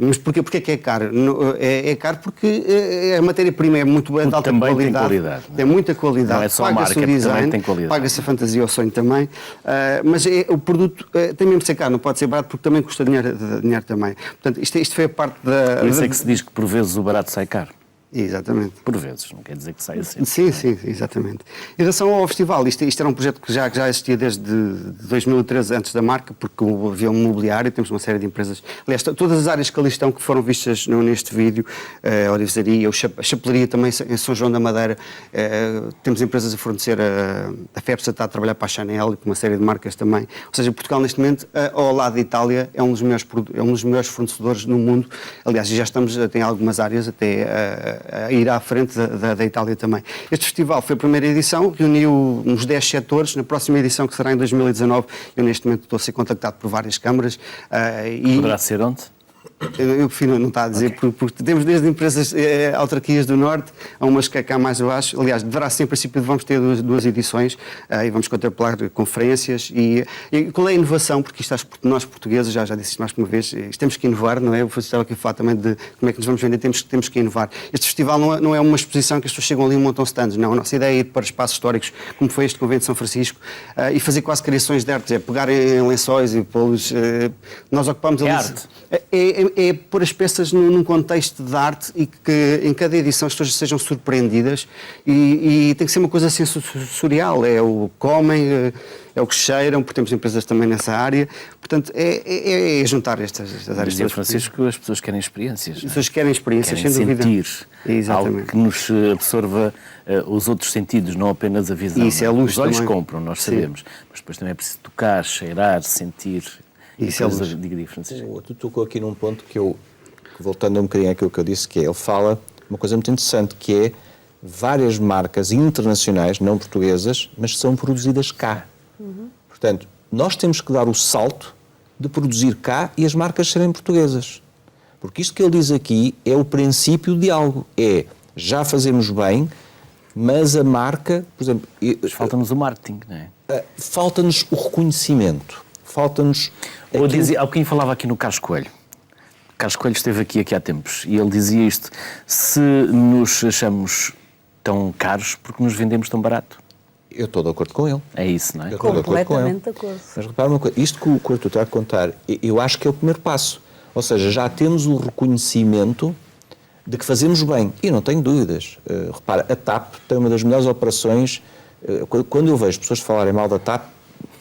Mas porquê é que é caro? É caro porque a matéria-prima é muito boa, de alta qualidade. Tem muita qualidade, não é só paga-se o design, paga-se a fantasia ao sonho também, mas o produto tem mesmo de ser caro, não pode ser barato, porque também custa dinheiro também. Portanto, isto foi a parte da... Por isso é que se diz que por vezes o barato sai caro. Exatamente. Por vezes, não quer dizer que saia sempre. Sim, exatamente. Em relação ao festival, isto era um projeto que já existia desde 2013, antes da marca, porque havia um mobiliário, temos uma série de empresas. Aliás, todas as áreas que ali estão, que foram vistas neste vídeo, a orivesaria, a chapelaria também em São João da Madeira, temos empresas a fornecer, a FEPSA está a trabalhar para a Chanel e para uma série de marcas também. Ou seja, Portugal neste momento, ao lado da Itália, é um dos melhores fornecedores no mundo. Aliás, já estamos, tem algumas áreas até a ir à frente da Itália também. Este festival foi a primeira edição, reuniu uns 10 setores. Na próxima edição, que será em 2019, eu neste momento estou a ser contactado por várias câmaras. Poderá ser onde? Eu prefiro não estar a dizer, porque temos desde empresas, autarquias do Norte, a umas que cá mais abaixo. Aliás, deverá ser, em princípio, vamos ter duas edições e vamos contemplar conferências. E qual é a inovação? Porque isto acho que nós portugueses, já disse isto mais que uma vez, temos que inovar, não é? Eu estava aqui a falar também de como é que nos vamos vender, temos que inovar. Este festival não é uma exposição que as pessoas chegam ali e montam stands, não. A nossa ideia é ir para espaços históricos, como foi este convento de São Francisco, e fazer quase criações de arte, pegar em lençóis e pô-los. Nós ocupamos ali. É arte. É é pôr as peças num contexto de arte e que em cada edição as pessoas sejam surpreendidas e tem que ser uma coisa sensorial, é o que comem, é o que cheiram, porque temos empresas também nessa área, portanto é juntar estas áreas. Dizia Francisco, as pessoas querem experiências. As pessoas querem experiências, querem sem dúvida. sentir Exatamente. algo que nos absorva os outros sentidos, não apenas a visão. Isso é luxo. Os olhos também. compram, nós sabemos, mas depois também é preciso tocar, cheirar, sentir. Isso é luxo. Diga, Francisco. Tu tocou aqui num ponto que voltando um bocadinho àquilo que eu disse, que é, ele fala uma coisa muito interessante, que é várias marcas internacionais, não portuguesas, mas que são produzidas cá. Portanto, nós temos que dar o salto de produzir cá e as marcas serem portuguesas. Porque isto que ele diz aqui é o princípio de algo. É, já fazemos bem, mas a marca, por exemplo... Mas falta-nos o marketing, não é? Falta-nos o reconhecimento. Falta-nos... Há bocadinho falava aqui no Carlos Coelho. Carlos Coelho esteve aqui há tempos e ele dizia isto: se nos achamos tão caros, porque nos vendemos tão barato? Eu estou de acordo com ele. É isso, não é? Eu estou de acordo com ele. Completamente de acordo. Mas repara uma coisa, isto que o Artur está a contar, eu acho que é o primeiro passo. Ou seja, já temos o reconhecimento de que fazemos bem. E não tenho dúvidas. Repara, a TAP tem uma das melhores operações. Quando eu vejo pessoas falarem mal da TAP,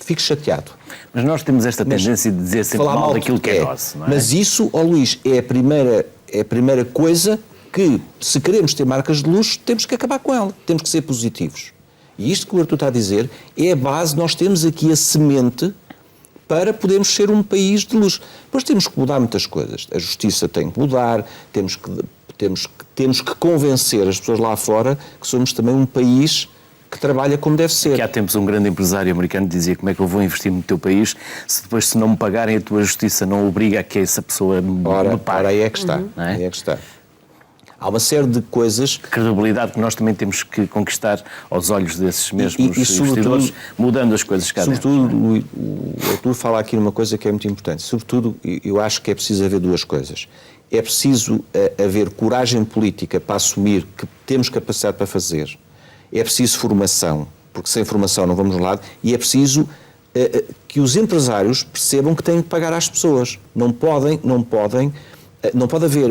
fico chateado. Mas nós temos esta tendência de dizer sempre Falar mal daquilo que é nosso, não é? Mas isso, ó Luís, é a primeira coisa que, se queremos ter marcas de luxo, temos que acabar com ela. Temos que ser positivos. E isto que o Artur está a dizer é a base. Nós temos aqui a semente para podermos ser um país de luxo. Depois temos que mudar muitas coisas. A justiça tem que mudar, temos que convencer as pessoas lá fora que somos também um país que trabalha como deve ser. Que há tempos um grande empresário americano dizia: como é que eu vou investir no teu país se depois, se não me pagarem, a tua justiça não obriga a que essa pessoa me pague? Ora, aí é que está. É? Aí é que está. Há uma série de coisas... Credibilidade que nós também temos que conquistar aos olhos desses mesmos investidores, mudando as coisas cá dentro. Sobretudo, o Artur fala aqui numa coisa que é muito importante. Sobretudo, eu acho que é preciso haver duas coisas. É preciso haver coragem política para assumir que temos capacidade para fazer. É preciso formação, porque sem formação não vamos lá. E é preciso que os empresários percebam que têm que pagar às pessoas. Não pode haver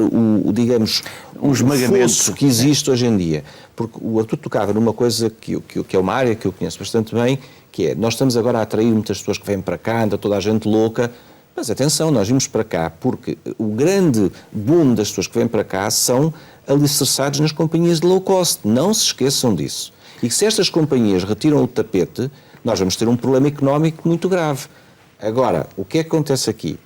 digamos, um esmagamento que existe hoje em dia. Porque o Artur tocava numa coisa que é uma área que eu conheço bastante bem, que é, nós estamos agora a atrair muitas pessoas que vêm para cá, anda toda a gente louca, mas atenção, nós vimos para cá porque o grande boom das pessoas que vêm para cá são alicerçados nas companhias de low cost. Não se esqueçam disso. E que se estas companhias retiram o tapete, nós vamos ter um problema económico muito grave. Agora, o que é que acontece aqui?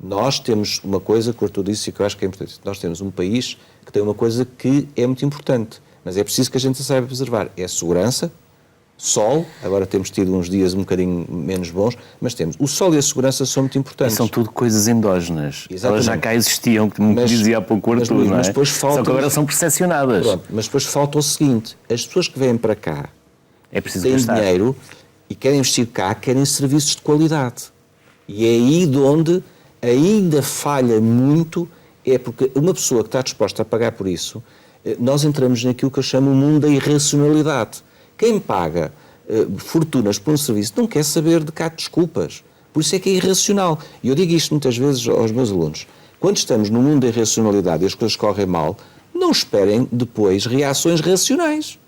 Nós temos uma coisa que o Artur disse e que eu acho que é importante. Nós temos um país que tem uma coisa que é muito importante, mas é preciso que a gente saiba preservar. É a segurança, sol, agora temos tido uns dias um bocadinho menos bons, mas temos. O sol e a segurança são muito importantes. E são tudo coisas endógenas. Exatamente. Elas já cá existiam, como dizia há pouco o Artur, não é? Mas depois falta... Só que agora são percepcionadas. Pronto, mas depois falta o seguinte, as pessoas que vêm para cá É preciso têm gastar dinheiro e querem investir cá, querem serviços de qualidade. E é aí de onde ainda falha muito, é porque uma pessoa que está disposta a pagar por isso, nós entramos naquilo que eu chamo o mundo da irracionalidade. Quem paga fortunas por um serviço não quer saber de cá de desculpas. Por isso é que é irracional. E eu digo isto muitas vezes aos meus alunos. Quando estamos no mundo da irracionalidade e as coisas correm mal, não esperem depois reações racionais.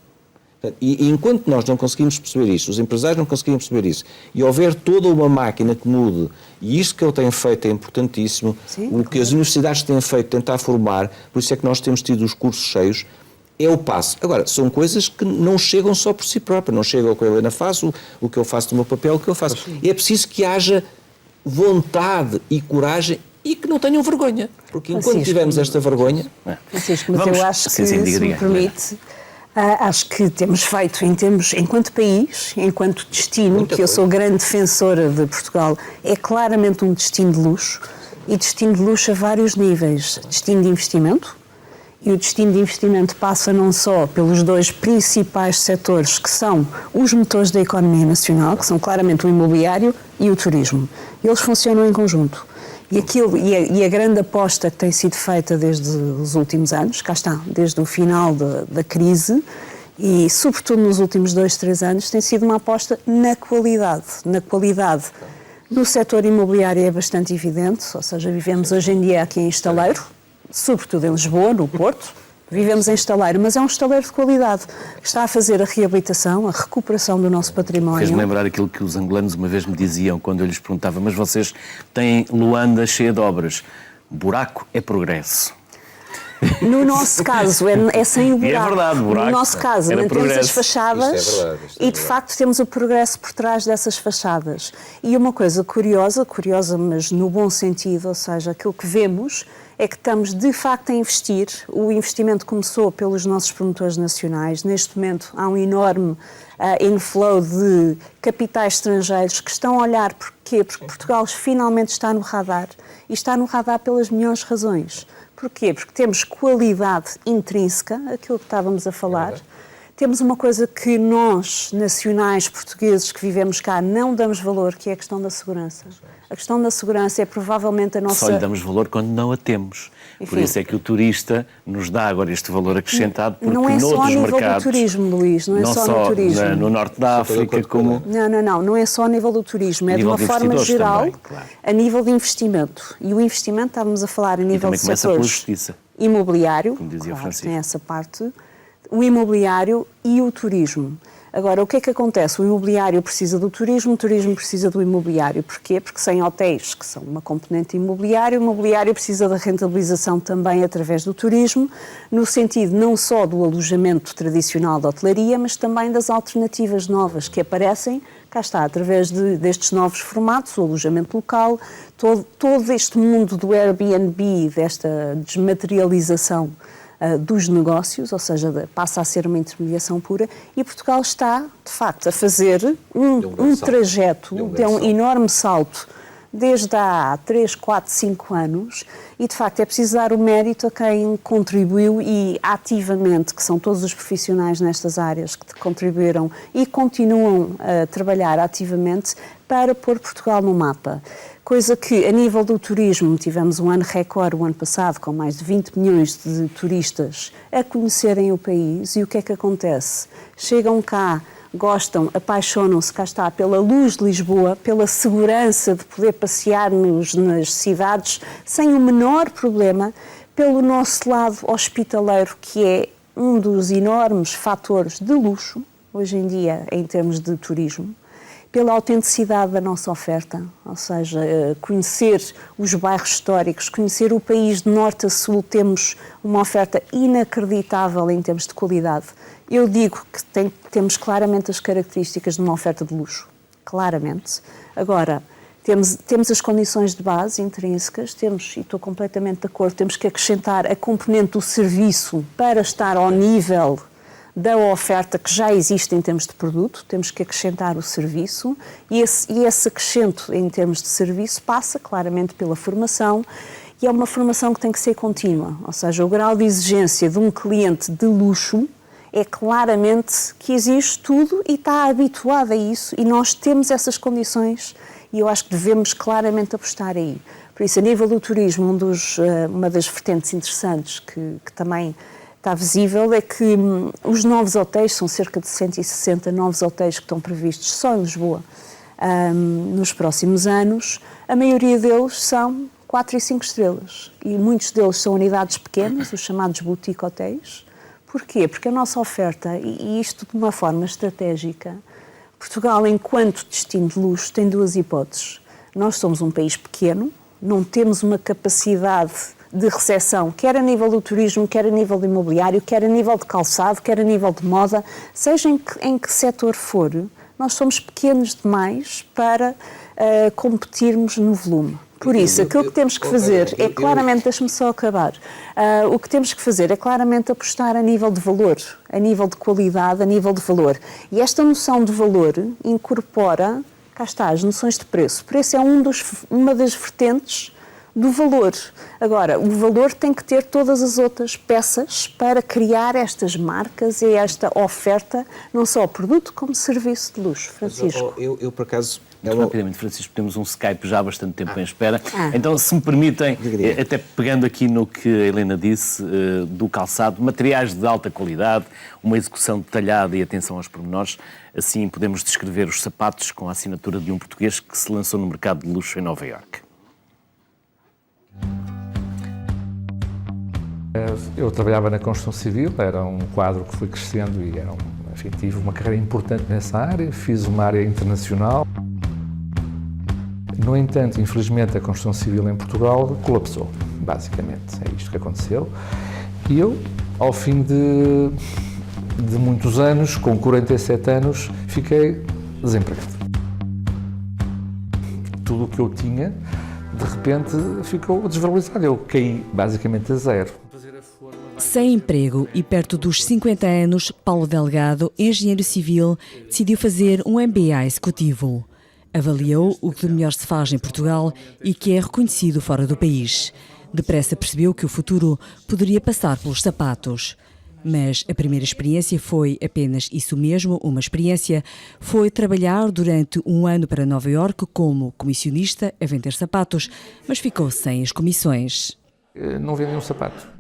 E enquanto nós não conseguimos perceber isto, os empresários não conseguem perceber isso, e houver toda uma máquina que mude, e isto que ele tem feito é importantíssimo, sim, o que as universidades têm feito, tentar formar, por isso é que nós temos tido os cursos cheios, é o passo. Agora, são coisas que não chegam só por si próprias, não chegam ao que a Helena faz, o que eu faço do meu papel, o que eu faço. É preciso que haja vontade e coragem e que não tenham vergonha, porque enquanto Francisco, tivermos esta vergonha... Francisco, mas Vamos... eu acho que, sim, se diga, me permite, acho que temos feito, enquanto país, enquanto destino, Muita que eu coisa. sou grande defensora de Portugal, é claramente um destino de luxo, e destino de luxo a vários níveis. Destino de investimento, e o destino de investimento passa não só pelos dois principais setores que são os motores da economia nacional, que são claramente o imobiliário e o turismo. Eles funcionam em conjunto. E a grande aposta que tem sido feita desde os últimos anos, cá está, desde o final da crise, e sobretudo nos últimos 2, 3 anos, tem sido uma aposta na qualidade No setor imobiliário é bastante evidente, ou seja, vivemos hoje em dia aqui em estaleiro, sobretudo em Lisboa, no Porto. Vivemos em estaleiro, mas é um estaleiro de qualidade, que está a fazer a reabilitação, a recuperação do nosso património. Fez-me lembrar aquilo que os angolanos uma vez me diziam quando eu lhes perguntava: mas vocês têm Luanda cheia de obras, buraco é progresso. No nosso caso, é sem o buraco. E é verdade, buraco. No nosso caso, Era mantemos progresso. as fachadas Isto é verdade. e, de facto, temos o progresso por trás dessas fachadas. E uma coisa curiosa, mas no bom sentido, ou seja, aquilo que vemos é que estamos, de facto, a investir. O investimento começou pelos nossos promotores nacionais. Neste momento, há um enorme inflow de capitais estrangeiros que estão a olhar. Porquê? Porque Portugal finalmente está no radar. E está no radar pelas melhores razões. Porquê? Porque temos qualidade intrínseca, aquilo que estávamos a falar. Temos uma coisa que nós, nacionais, portugueses, que vivemos cá, não damos valor, que é a questão da segurança. A questão da segurança é provavelmente a nossa... Só lhe damos valor quando não a temos. Enfim. Por isso é que o turista nos dá agora este valor acrescentado, porque Não é só a noutros nível mercados, do turismo, Luís, não é só no turismo. No norte da África, como... Não é só a nível do turismo, é de nível uma de forma investidores geral, também, claro. a nível de investimento. E o investimento, estávamos a falar a nível também de começa pela setores justiça, imobiliário, como dizia o claro, Francisco. tem essa parte, o imobiliário e o turismo. Agora, o que é que acontece? O imobiliário precisa do turismo, o turismo precisa do imobiliário. Porquê? Porque sem hotéis, que são uma componente imobiliária, o imobiliário precisa da rentabilização também através do turismo, no sentido não só do alojamento tradicional da hotelaria, mas também das alternativas novas que aparecem, cá está, através destes novos formatos, o alojamento local, todo este mundo do Airbnb, desta desmaterialização dos negócios, ou seja, passa a ser uma intermediação pura, e Portugal está, de facto, a fazer um trajeto, deu um enorme salto desde há 3, 4, 5 anos, e de facto é preciso dar o mérito a quem contribuiu e ativamente, que são todos os profissionais nestas áreas que contribuíram e continuam a trabalhar ativamente para pôr Portugal no mapa. Coisa que, a nível do turismo, tivemos um ano recorde o ano passado, com mais de 20 milhões de turistas a conhecerem o país. E o que é que acontece? Chegam cá, gostam, apaixonam-se, cá está, pela luz de Lisboa, pela segurança de poder passear nas cidades sem o menor problema, pelo nosso lado hospitaleiro, que é um dos enormes fatores de luxo, hoje em dia, em termos de turismo, pela autenticidade da nossa oferta, ou seja, conhecer os bairros históricos, conhecer o país de norte a sul, temos uma oferta inacreditável em termos de qualidade. Eu digo que temos claramente as características de uma oferta de luxo, claramente. Agora, temos as condições de base intrínsecas, e estou completamente de acordo, temos que acrescentar a componente do serviço para estar ao nível da oferta que já existe em termos de produto, temos que acrescentar o serviço e esse acrescento em termos de serviço passa claramente pela formação e é uma formação que tem que ser contínua, ou seja, o grau de exigência de um cliente de luxo é claramente que exige tudo e está habituado a isso e nós temos essas condições e eu acho que devemos claramente apostar aí. Por isso, a nível do turismo, uma das vertentes interessantes que também está visível é que os novos hotéis, são cerca de 160 novos hotéis que estão previstos só em Lisboa nos próximos anos, a maioria deles são 4 e 5 estrelas e muitos deles são unidades pequenas, os chamados boutique hotéis. Porquê? Porque a nossa oferta, e isto de uma forma estratégica, Portugal, enquanto destino de luxo, tem duas hipóteses. Nós somos um país pequeno, não temos uma capacidade de recepção, quer a nível do turismo, quer a nível do imobiliário, quer a nível de calçado, quer a nível de moda, seja em que setor for, nós somos pequenos demais para competirmos no volume. Por isso, aquilo que temos que fazer é claramente, deixe-me só acabar, o que temos que fazer é claramente apostar a nível de valor, a nível de qualidade, a nível de valor. E esta noção de valor incorpora, cá está, as noções de preço. O preço é uma das vertentes do valor. Agora, o valor tem que ter todas as outras peças para criar estas marcas e esta oferta, não só produto como serviço de luxo. Francisco. Eu por acaso, Rapidamente, Francisco, temos um Skype já há bastante tempo em espera. Então, se me permitem, até pegando aqui no que a Helena disse, do calçado, materiais de alta qualidade, uma execução detalhada e atenção aos pormenores, assim podemos descrever os sapatos com a assinatura de um português que se lançou no mercado de luxo em Nova Iorque. Eu trabalhava na construção civil, era um quadro que foi crescendo e tive uma carreira importante nessa área, fiz uma área internacional. No entanto, infelizmente, a construção civil em Portugal colapsou, basicamente. É isto que aconteceu. E eu, ao fim de muitos anos, com 47 anos, fiquei desempregado. Tudo o que eu tinha, de repente, ficou desvalorizado. Eu caí basicamente a zero. Sem emprego e perto dos 50 anos, Paulo Delgado, engenheiro civil, decidiu fazer um MBA executivo. Avaliou o que de melhor se faz em Portugal e que é reconhecido fora do país. Depressa percebeu que o futuro poderia passar pelos sapatos. Mas a primeira experiência foi apenas isso mesmo, uma experiência. Foi trabalhar durante um ano para Nova Iorque como comissionista a vender sapatos, mas ficou sem as comissões. Não vendi um sapato.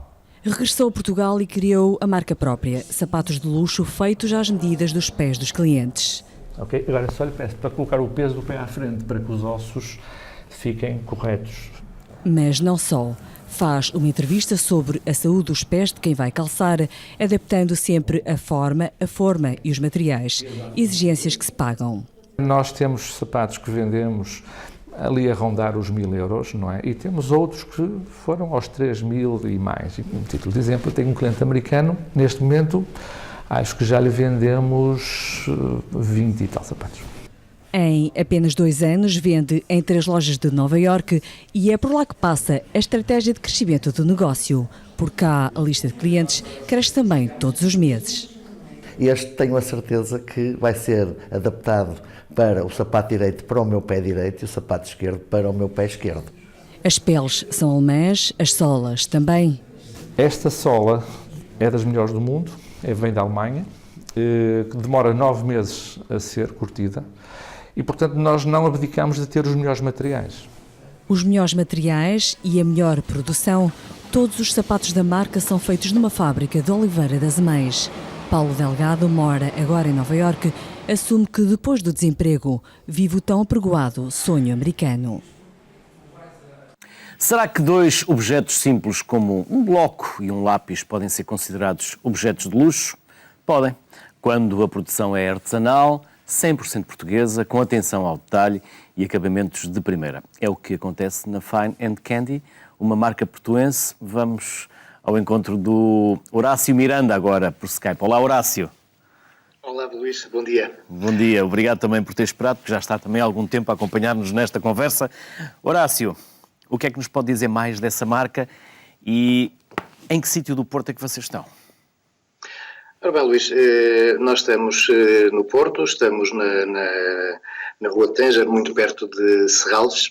Regressou a Portugal e criou a marca própria, sapatos de luxo feitos às medidas dos pés dos clientes. Ok, agora só lhe peço para colocar o peso do pé à frente para que os ossos fiquem corretos. Mas não só. Faz uma entrevista sobre a saúde dos pés de quem vai calçar, adaptando sempre a forma e os materiais, exigências que se pagam. Nós temos sapatos que vendemos ali a rondar os 1.000 euros, não é? E temos outros que foram aos 3.000 e mais. E, como título de exemplo, eu tenho um cliente americano, neste momento, acho que já lhe vendemos 20 e tal sapatos. Em apenas 2 anos, vende em 3 lojas de Nova Iorque e é por lá que passa a estratégia de crescimento do negócio. Por cá, a lista de clientes cresce também todos os meses. Este tenho a certeza que vai ser adaptado para o sapato direito para o meu pé direito e o sapato esquerdo para o meu pé esquerdo. As peles são alemãs, as solas também. Esta sola é das melhores do mundo, vem da Alemanha, demora 9 meses a ser curtida e, portanto, nós não abdicamos de ter os melhores materiais. Os melhores materiais e a melhor produção, todos os sapatos da marca são feitos numa fábrica de Oliveira das Mães. Paulo Delgado mora agora em Nova Iorque, assume que depois do desemprego vive o tão apregoado sonho americano. Será que 2 objetos simples como um bloco e um lápis podem ser considerados objetos de luxo? Podem, quando a produção é artesanal, 100% portuguesa, com atenção ao detalhe e acabamentos de primeira. É o que acontece na Fine & Candy, uma marca portuense. Vamos ao encontro do Horácio Miranda agora por Skype. Olá, Horácio. Olá, Luís. Bom dia. Bom dia. Obrigado também por ter esperado, porque já está também há algum tempo a acompanhar-nos nesta conversa. Horácio, o que é que nos pode dizer mais dessa marca e em que sítio do Porto é que vocês estão? Ora bem, Luís, nós estamos no Porto, estamos na Rua de Tanger, muito perto de Serralves.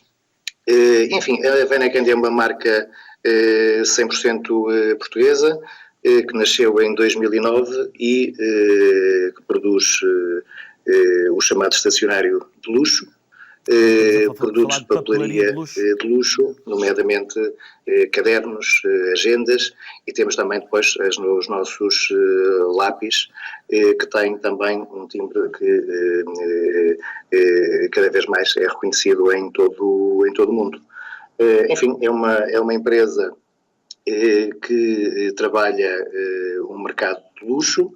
Enfim, a Fine & Candy é uma marca 100% portuguesa, que nasceu em 2009 e que produz o chamado estacionário de luxo, produtos de papelaria de luxo, nomeadamente cadernos, agendas, e temos também depois os nossos lápis, que têm também um timbre que cada vez mais é reconhecido em todo o mundo. Enfim, é uma empresa que trabalha um mercado de luxo,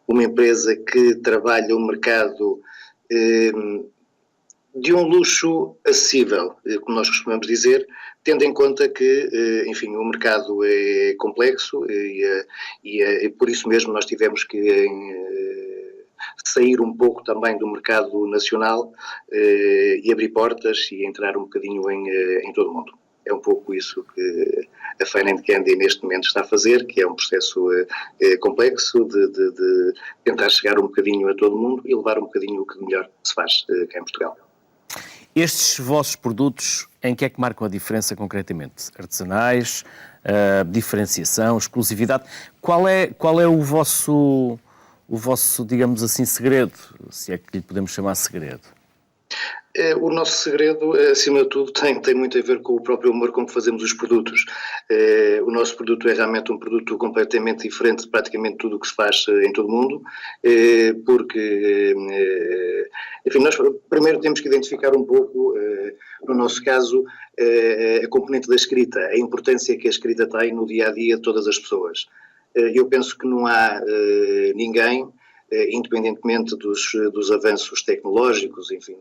uma empresa que trabalha um mercado de um luxo acessível, como nós costumamos dizer, tendo em conta que, enfim, o mercado é complexo e por isso mesmo nós tivemos que sair um pouco também do mercado nacional e abrir portas e entrar um bocadinho em todo o mundo. É um pouco isso que a Fine & Candy neste momento está a fazer, que é um processo complexo de tentar chegar um bocadinho a todo o mundo e levar um bocadinho o que melhor se faz cá em Portugal. Estes vossos produtos, em que é que marcam a diferença concretamente? Artesanais, diferenciação, exclusividade? Qual é o vosso, digamos assim, segredo, se é que lhe podemos chamar segredo? O nosso segredo, acima de tudo, tem muito a ver com o próprio humor com que fazemos os produtos. O nosso produto é realmente um produto completamente diferente de praticamente tudo o que se faz em todo o mundo, porque, enfim, nós primeiro temos que identificar um pouco, no nosso caso, a componente da escrita, a importância que a escrita tem no dia-a-dia de todas as pessoas. Eu penso que não há ninguém, independentemente dos avanços tecnológicos, enfim,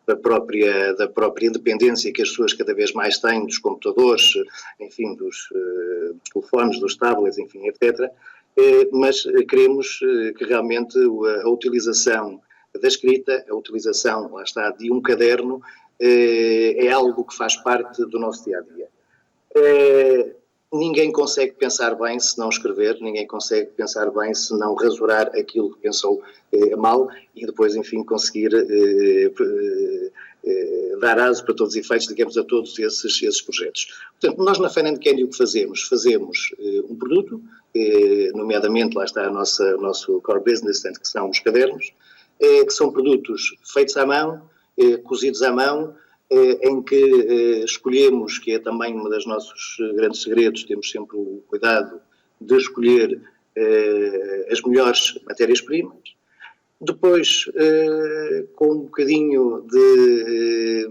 da própria dependência que as pessoas cada vez mais têm dos computadores, enfim, dos telefones, dos tablets, enfim, etc. Mas queremos que realmente a utilização da escrita, a utilização, lá está, de um caderno, é algo que faz parte do nosso dia-a-dia. Ninguém consegue pensar bem se não escrever, ninguém consegue pensar bem se não rasurar aquilo que pensou mal e depois, enfim, conseguir dar aso para todos os efeitos, digamos, a todos esses projetos. Portanto, nós na Fine & Candy o que fazemos? Fazemos um produto, nomeadamente, lá está o nosso core business, que são os cadernos, que são produtos feitos à mão, cozidos à mão, em que escolhemos, que é também um dos nossos grandes segredos, temos sempre o cuidado de escolher as melhores matérias-primas. Depois, com um bocadinho de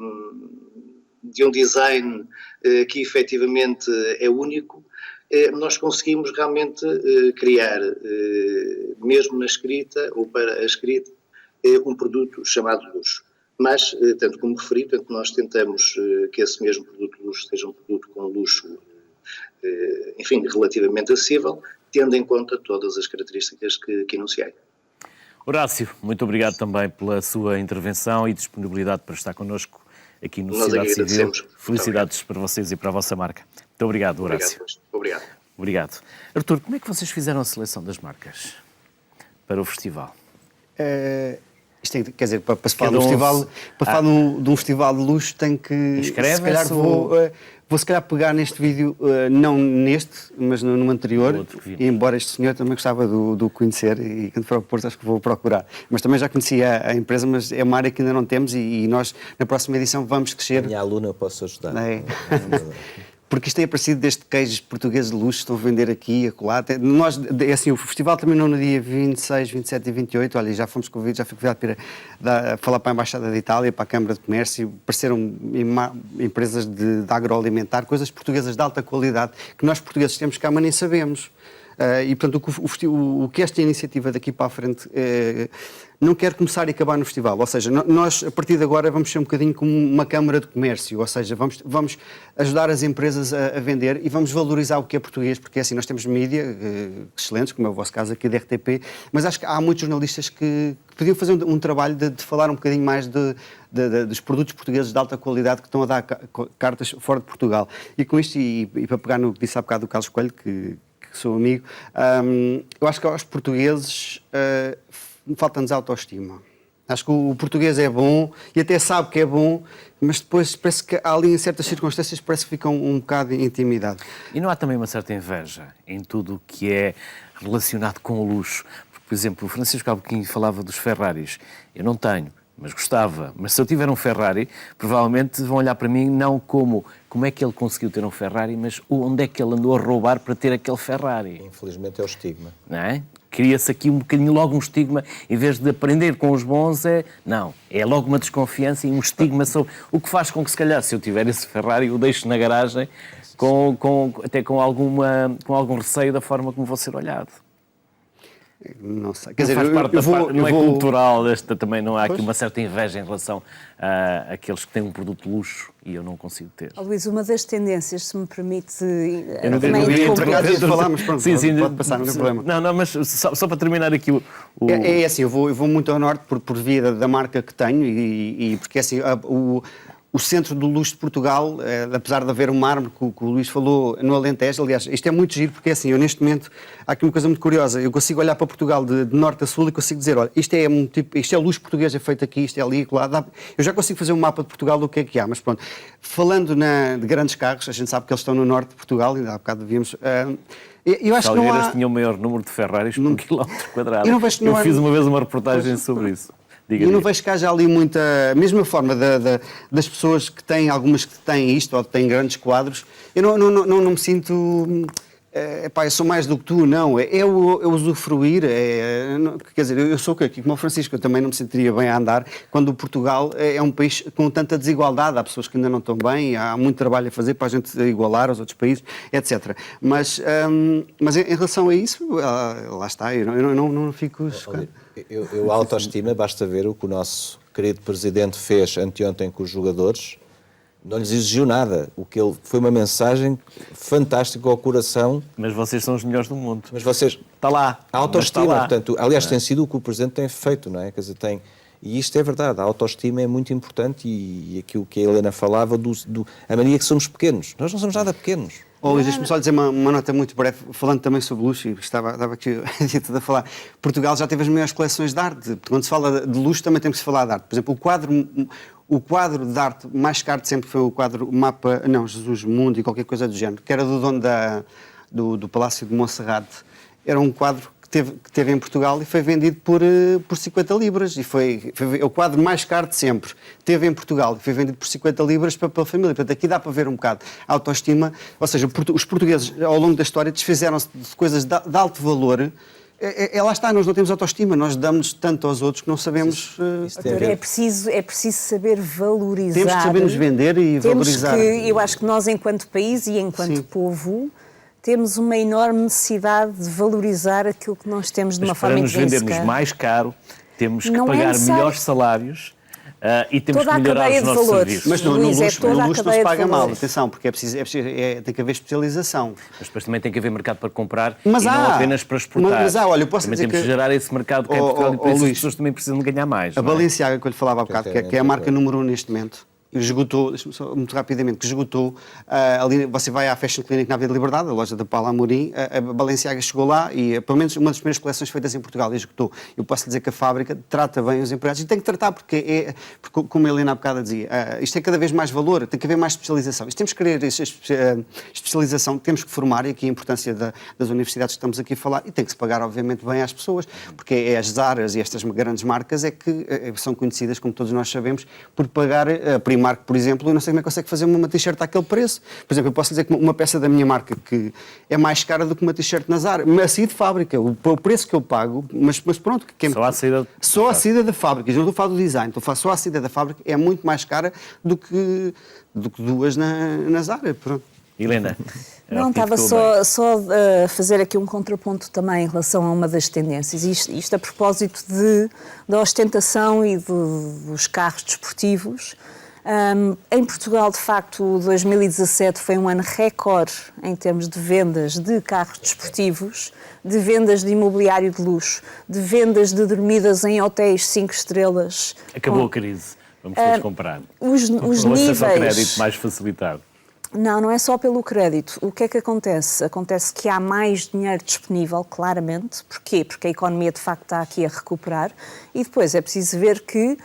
um design que efetivamente é único, nós conseguimos realmente criar, mesmo na escrita ou para a escrita, um produto chamado luxo. Mas, tanto como referi, nós tentamos que esse mesmo produto de luxo seja um produto com luxo, enfim, relativamente acessível, tendo em conta todas as características que enunciei. Horácio, muito obrigado também pela sua intervenção e disponibilidade para estar connosco aqui no Sociedade Civil. Felicidades para vocês e para a vossa marca. Muito obrigado, Horácio. Obrigado. Artur, como é que vocês fizeram a seleção das marcas para o festival? Isto quer dizer, para se falar de um festival, para falar de um festival de luxo, tem que... se calhar vou se calhar pegar neste vídeo, não neste, mas no anterior, e embora este senhor também gostava do conhecer, e quando for ao Porto acho que vou procurar. Mas também já conhecia a empresa, mas é uma área que ainda não temos e nós, na próxima edição, vamos crescer. A minha aluna eu posso ajudar. Porque isto tem aparecido desde queijos portugueses de luxo, estão a vender aqui e acolá. Nós, assim, o festival terminou no dia 26, 27 e 28. Olha, já fomos convidados, já fui convidado para falar para a Embaixada de Itália, para a Câmara de Comércio. Apareceram empresas de agroalimentar, coisas portuguesas de alta qualidade, que nós portugueses temos cá, mas nem sabemos. E, portanto, o que esta iniciativa daqui para a frente não quer começar e acabar no festival. Ou seja, nós, a partir de agora, vamos ser um bocadinho como uma Câmara de Comércio. Ou seja, vamos ajudar as empresas a vender e vamos valorizar o que é português, porque assim, nós temos mídia excelentes, como é o vosso caso aqui da RTP, mas acho que há muitos jornalistas que podiam fazer um trabalho de falar um bocadinho mais dos produtos portugueses de alta qualidade que estão a dar cartas fora de Portugal. E com isto, e para pegar no que disse há bocado do Carlos Coelho, que sou amigo, eu acho que aos portugueses falta-nos autoestima. Acho que o português é bom e até sabe que é bom, mas depois parece que há ali em certas circunstâncias parece que fica um bocado intimidado. E não há também uma certa inveja em tudo o que é relacionado com o luxo? Porque, por exemplo, o Francisco Albuquim falava dos Ferraris. Eu não tenho, mas gostava. Mas se eu tiver um Ferrari, provavelmente vão olhar para mim não como é que ele conseguiu ter um Ferrari, mas onde é que ele andou a roubar para ter aquele Ferrari. Infelizmente é o estigma. Não é? Cria-se aqui um bocadinho logo um estigma, em vez de aprender com os bons, é logo uma desconfiança e um estigma sobre o que faz com que, se calhar, se eu tiver esse Ferrari, eu deixo na garagem até com algum receio da forma como vou ser olhado. Não sei. Quer dizer, faz parte não é cultural, também não há aqui uma certa inveja em relação àqueles que têm um produto de luxo e eu não consigo ter. Luís, uma das tendências, se me permite... Eu não queria falarmos, pronto, pode passar, não tem problema. Não, mas só para terminar aqui É assim, eu vou muito ao norte por via da marca que tenho e porque assim... O centro do luxo de Portugal, apesar de haver um mármore que o Luís falou no Alentejo, aliás, isto é muito giro, porque assim, eu neste momento, há aqui uma coisa muito curiosa, eu consigo olhar para Portugal de norte a sul e consigo dizer, olha, isto é luxo português, é feito aqui, isto é ali, lá, eu já consigo fazer um mapa de Portugal do que é há, mas pronto, falando de grandes carros, a gente sabe que eles estão no norte de Portugal, ainda há bocado devíamos... eu acho que não há... tinha o maior número de Ferraris por quilómetro quadrado. Eu fiz uma vez uma reportagem sobre isso. Diga, eu não vejo que haja ali muita... A mesma forma das pessoas que têm, algumas que têm isto ou têm grandes quadros, eu não me sinto... eu sou mais do que tu, não. É usufruir. Quer dizer, eu sou aqui como o Francisco, eu também não me sentiria bem a andar quando Portugal é um país com tanta desigualdade. Há pessoas que ainda não estão bem, há muito trabalho a fazer para a gente igualar aos outros países, etc. Mas em relação a isso, lá está, eu não fico chocado. Eu autoestima, basta ver o que o nosso querido Presidente fez anteontem com os jogadores. Não lhes exigiu nada. O que ele foi uma mensagem fantástica ao coração. Mas vocês são os melhores do mundo. Mas vocês... Está lá. A autoestima, está lá. portanto, aliás, tem sido o que o Presidente tem feito, não é? Quer dizer, e isto é verdade, a autoestima é muito importante e aquilo que a Helena falava, a mania que somos pequenos. Nós não somos nada pequenos. Luís, deixa-me só dizer uma nota muito breve, falando também sobre luxo, e estava aqui a falar. Portugal já teve as maiores coleções de arte. Quando se fala de luxo, também tem que se falar de arte. Por exemplo, o quadro de arte mais caro de sempre foi o quadro Jesus Mundo e qualquer coisa do género, que era do dono do Palácio de Monserrate. Era um quadro que teve em Portugal e foi vendido por 50 libras. E foi o quadro mais caro de sempre. Teve em Portugal e foi vendido por 50 libras para a família. Portanto, aqui dá para ver um bocado a autoestima. Ou seja, os portugueses, ao longo da história, desfizeram-se de coisas de alto valor. Lá está, nós não temos autoestima, nós damos tanto aos outros que não sabemos... É preciso saber valorizar. Temos que saber nos vender e valorizar. Eu acho que nós, enquanto país e enquanto povo, temos uma enorme necessidade de valorizar aquilo que nós temos de uma forma intrínseca. Para nos vendermos mais caro, temos que pagar melhores salários e temos que melhorar os nossos serviços. Mas no luxo não se paga mal, atenção, porque tem que haver especialização. Mas depois também tem que haver mercado para comprar e não apenas para exportar. Mas olha, eu posso também dizer temos que gerar esse mercado que é Portugal e por isso as pessoas também precisam de ganhar mais. A Balenciaga, que eu lhe falava há bocado, que é a marca número 1 neste momento, esgotou, deixa-me só muito rapidamente, que esgotou, ali você vai à Fashion Clinic na Avenida Liberdade, a loja da Paula Amorim, a Balenciaga chegou lá e pelo menos uma das primeiras coleções feitas em Portugal e esgotou. Eu posso dizer que a fábrica trata bem os empregados e tem que tratar porque como a Helena há bocado dizia, isto tem cada vez mais valor, tem que haver mais especialização. Isto temos que querer especialização, temos que formar, e aqui a importância das universidades que estamos aqui a falar, e tem que se pagar obviamente bem às pessoas, porque é as Zaras e estas grandes marcas é que são conhecidas, como todos nós sabemos, por pagar a Primark, por exemplo, eu não sei como é que consegue fazer uma t-shirt àquele preço. Por exemplo, eu posso dizer que uma peça da minha marca que é mais cara do que uma t-shirt na Zara, mas assim de fábrica, o preço que eu pago, mas pronto... Só a saída da fábrica, eu não estou a falar do design, estou a falar só a saída da fábrica, é muito mais cara do que duas na Zara, pronto. Helena? Não, estava só a fazer aqui um contraponto também em relação a uma das tendências. Isto a propósito da ostentação e dos carros desportivos. Em Portugal, de facto, 2017 foi um ano recorde em termos de vendas de carros desportivos, de vendas de imobiliário de luxo, de vendas de dormidas em hotéis 5 estrelas. Acabou a crise. Vamos todos comprar. Os níveis... acesso ao crédito mais facilitado. Não é só pelo crédito. O que é que acontece? Acontece que há mais dinheiro disponível, claramente. Porquê? Porque a economia, de facto, está aqui a recuperar. E depois é preciso ver que,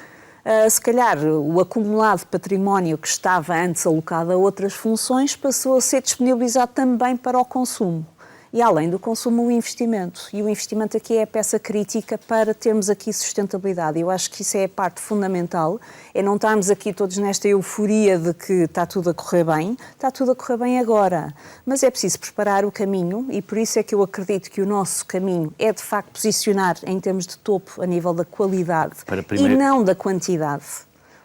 se calhar, o acumulado património que estava antes alocado a outras funções passou a ser disponibilizado também para o consumo. E, além do consumo, o investimento. E o investimento aqui é a peça crítica para termos aqui sustentabilidade. Eu acho que isso é a parte fundamental, é não estarmos aqui todos nesta euforia de que está tudo a correr bem agora. Mas é preciso preparar o caminho e por isso é que eu acredito que o nosso caminho é, de facto, posicionar em termos de topo a nível da qualidade e não da quantidade.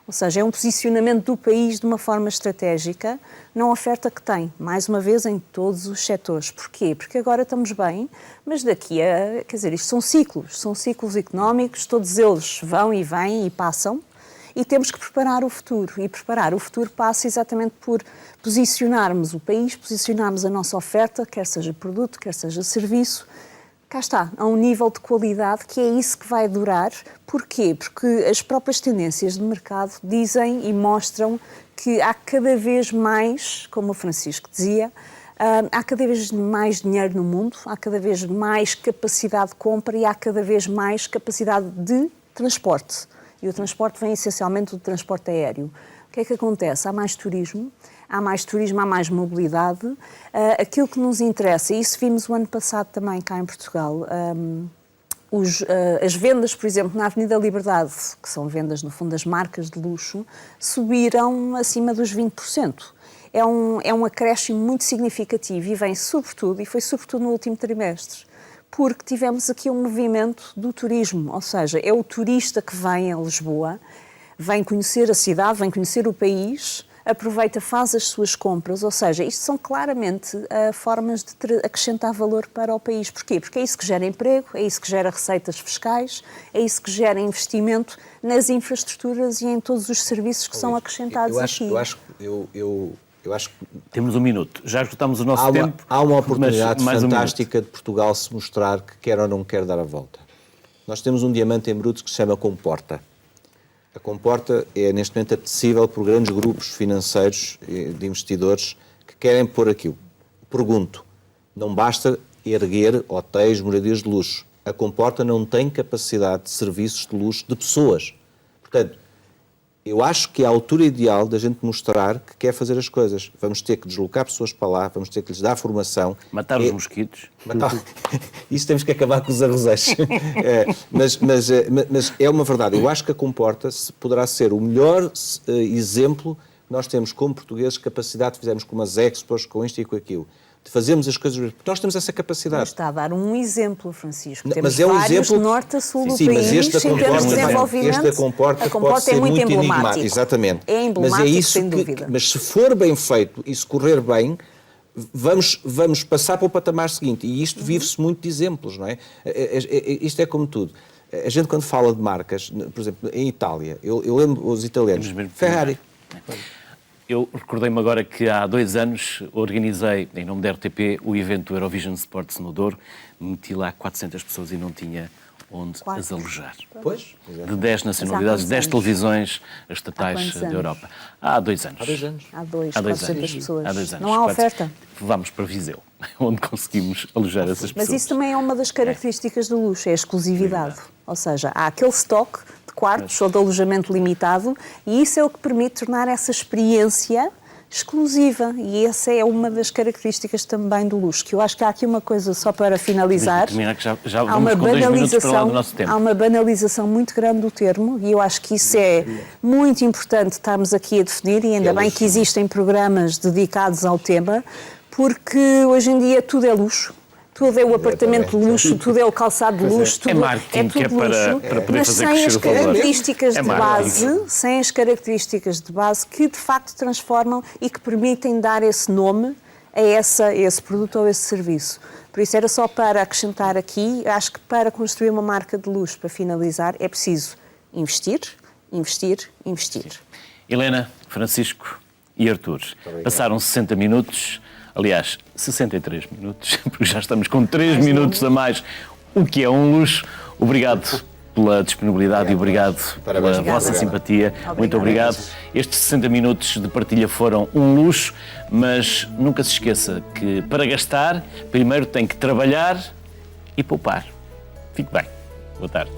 Ou seja, é um posicionamento do país de uma forma estratégica na oferta que tem, mais uma vez, em todos os setores. Porquê? Porque agora estamos bem, mas daqui a... Quer dizer, isto são ciclos económicos, todos eles vão e vêm e passam, e temos que preparar o futuro. E preparar o futuro passa exatamente por posicionarmos o país, posicionarmos a nossa oferta, quer seja produto, quer seja serviço, cá está, a um nível de qualidade que é isso que vai durar. Porquê? Porque as próprias tendências de mercado dizem e mostram que há cada vez mais, como o Francisco dizia, há cada vez mais dinheiro no mundo, há cada vez mais capacidade de compra e há cada vez mais capacidade de transporte. E o transporte vem essencialmente do transporte aéreo. O que é que acontece? Há mais turismo, há mais mobilidade. Aquilo que nos interessa, e isso vimos o ano passado também cá em Portugal, As vendas, por exemplo, na Avenida Liberdade, que são vendas, no fundo, das marcas de luxo, subiram acima dos 20%. É um acréscimo muito significativo e vem sobretudo, e foi sobretudo no último trimestre, porque tivemos aqui um movimento do turismo, ou seja, é o turista que vem a Lisboa, vem conhecer a cidade, vem conhecer o país, aproveita, faz as suas compras, ou seja, isto são claramente formas de acrescentar valor para o país. Porquê? Porque é isso que gera emprego, é isso que gera receitas fiscais, é isso que gera investimento nas infraestruturas e em todos os serviços que são acrescentados aqui. Eu acho que temos um minuto. Já esgotamos o nosso tempo. Há uma oportunidade fantástica de Portugal se mostrar que quer ou não quer dar a volta. Nós temos um diamante em bruto que se chama Comporta. A Comporta é, neste momento, apetecível por grandes grupos financeiros de investidores que querem pôr aquilo. Pergunto, não basta erguer hotéis, moradias de luxo. A Comporta não tem capacidade de serviços de luxo de pessoas. Portanto, eu acho que é a altura ideal da gente mostrar que quer fazer as coisas. Vamos ter que deslocar pessoas para lá, vamos ter que lhes dar formação. Matar os mosquitos. Isso temos que acabar com os arrozeiros. Mas é uma verdade. Eu acho que a Comporta poderá ser o melhor exemplo que nós temos como portugueses, capacidade, fizemos com umas expos, com isto e com aquilo. De fazermos as coisas, porque nós temos essa capacidade. Mas está a dar um exemplo, Francisco. Não, temos mas é um vários exemplo de norte a sul do sim, país, mas este em termos de desenvolvimento. Este da Comporta pode ser muito emblemático. Exatamente. É emblemático, mas é isso sem dúvida. Mas se for bem feito e se correr bem, vamos passar para o patamar seguinte. E isto vive-se muito de exemplos, não é? Isto é como tudo. A gente, quando fala de marcas, por exemplo, em Itália, eu lembro os italianos, Ferrari. Eu recordei-me agora que há 2 anos organizei, em nome da RTP, o evento do Eurovision Sports no Douro. Meti lá 400 pessoas e não tinha onde as alojar. Pois. De 10 nacionalidades, 10 televisões estatais da Europa. Há 2 anos. Há 2 anos. Há 2, Há 2 400 anos. pessoas. Há 2 anos. Não há oferta. Vamos para Viseu, onde conseguimos alojar essas pessoas. Mas isso também é uma das características do luxo, é a exclusividade. Ou seja, há aquele estoque de quartos ou de alojamento limitado e isso é o que permite tornar essa experiência exclusiva. E essa é uma das características também do luxo, que eu acho que há aqui uma coisa só para finalizar. Que já vamos com 2 minutos para lá do nosso tempo. Há uma banalização muito grande do termo e eu acho que isso é muito importante estarmos aqui a definir e ainda bem que existem programas dedicados ao tema, porque hoje em dia tudo é luxo. Tudo é o apartamento de luxo, tudo é o calçado de luxo, tudo marketing, tudo que é para poder mas fazer sem crescer as o valor. características de marketing. base, sem as características de base que de facto transformam e que permitem dar esse nome a esse produto ou a esse serviço. Por isso era só para acrescentar aqui, acho que para construir uma marca de luxo, para finalizar, é preciso investir, investir, investir. Helena, Francisco e Artur, passaram 60 minutos. Aliás, 63 minutos, porque já estamos com 3 minutos a mais, o que é um luxo. Obrigado pela disponibilidade e obrigado pela vossa simpatia. Muito obrigado. Estes 60 minutos de partilha foram um luxo, mas nunca se esqueça que para gastar, primeiro tem que trabalhar e poupar. Fique bem. Boa tarde.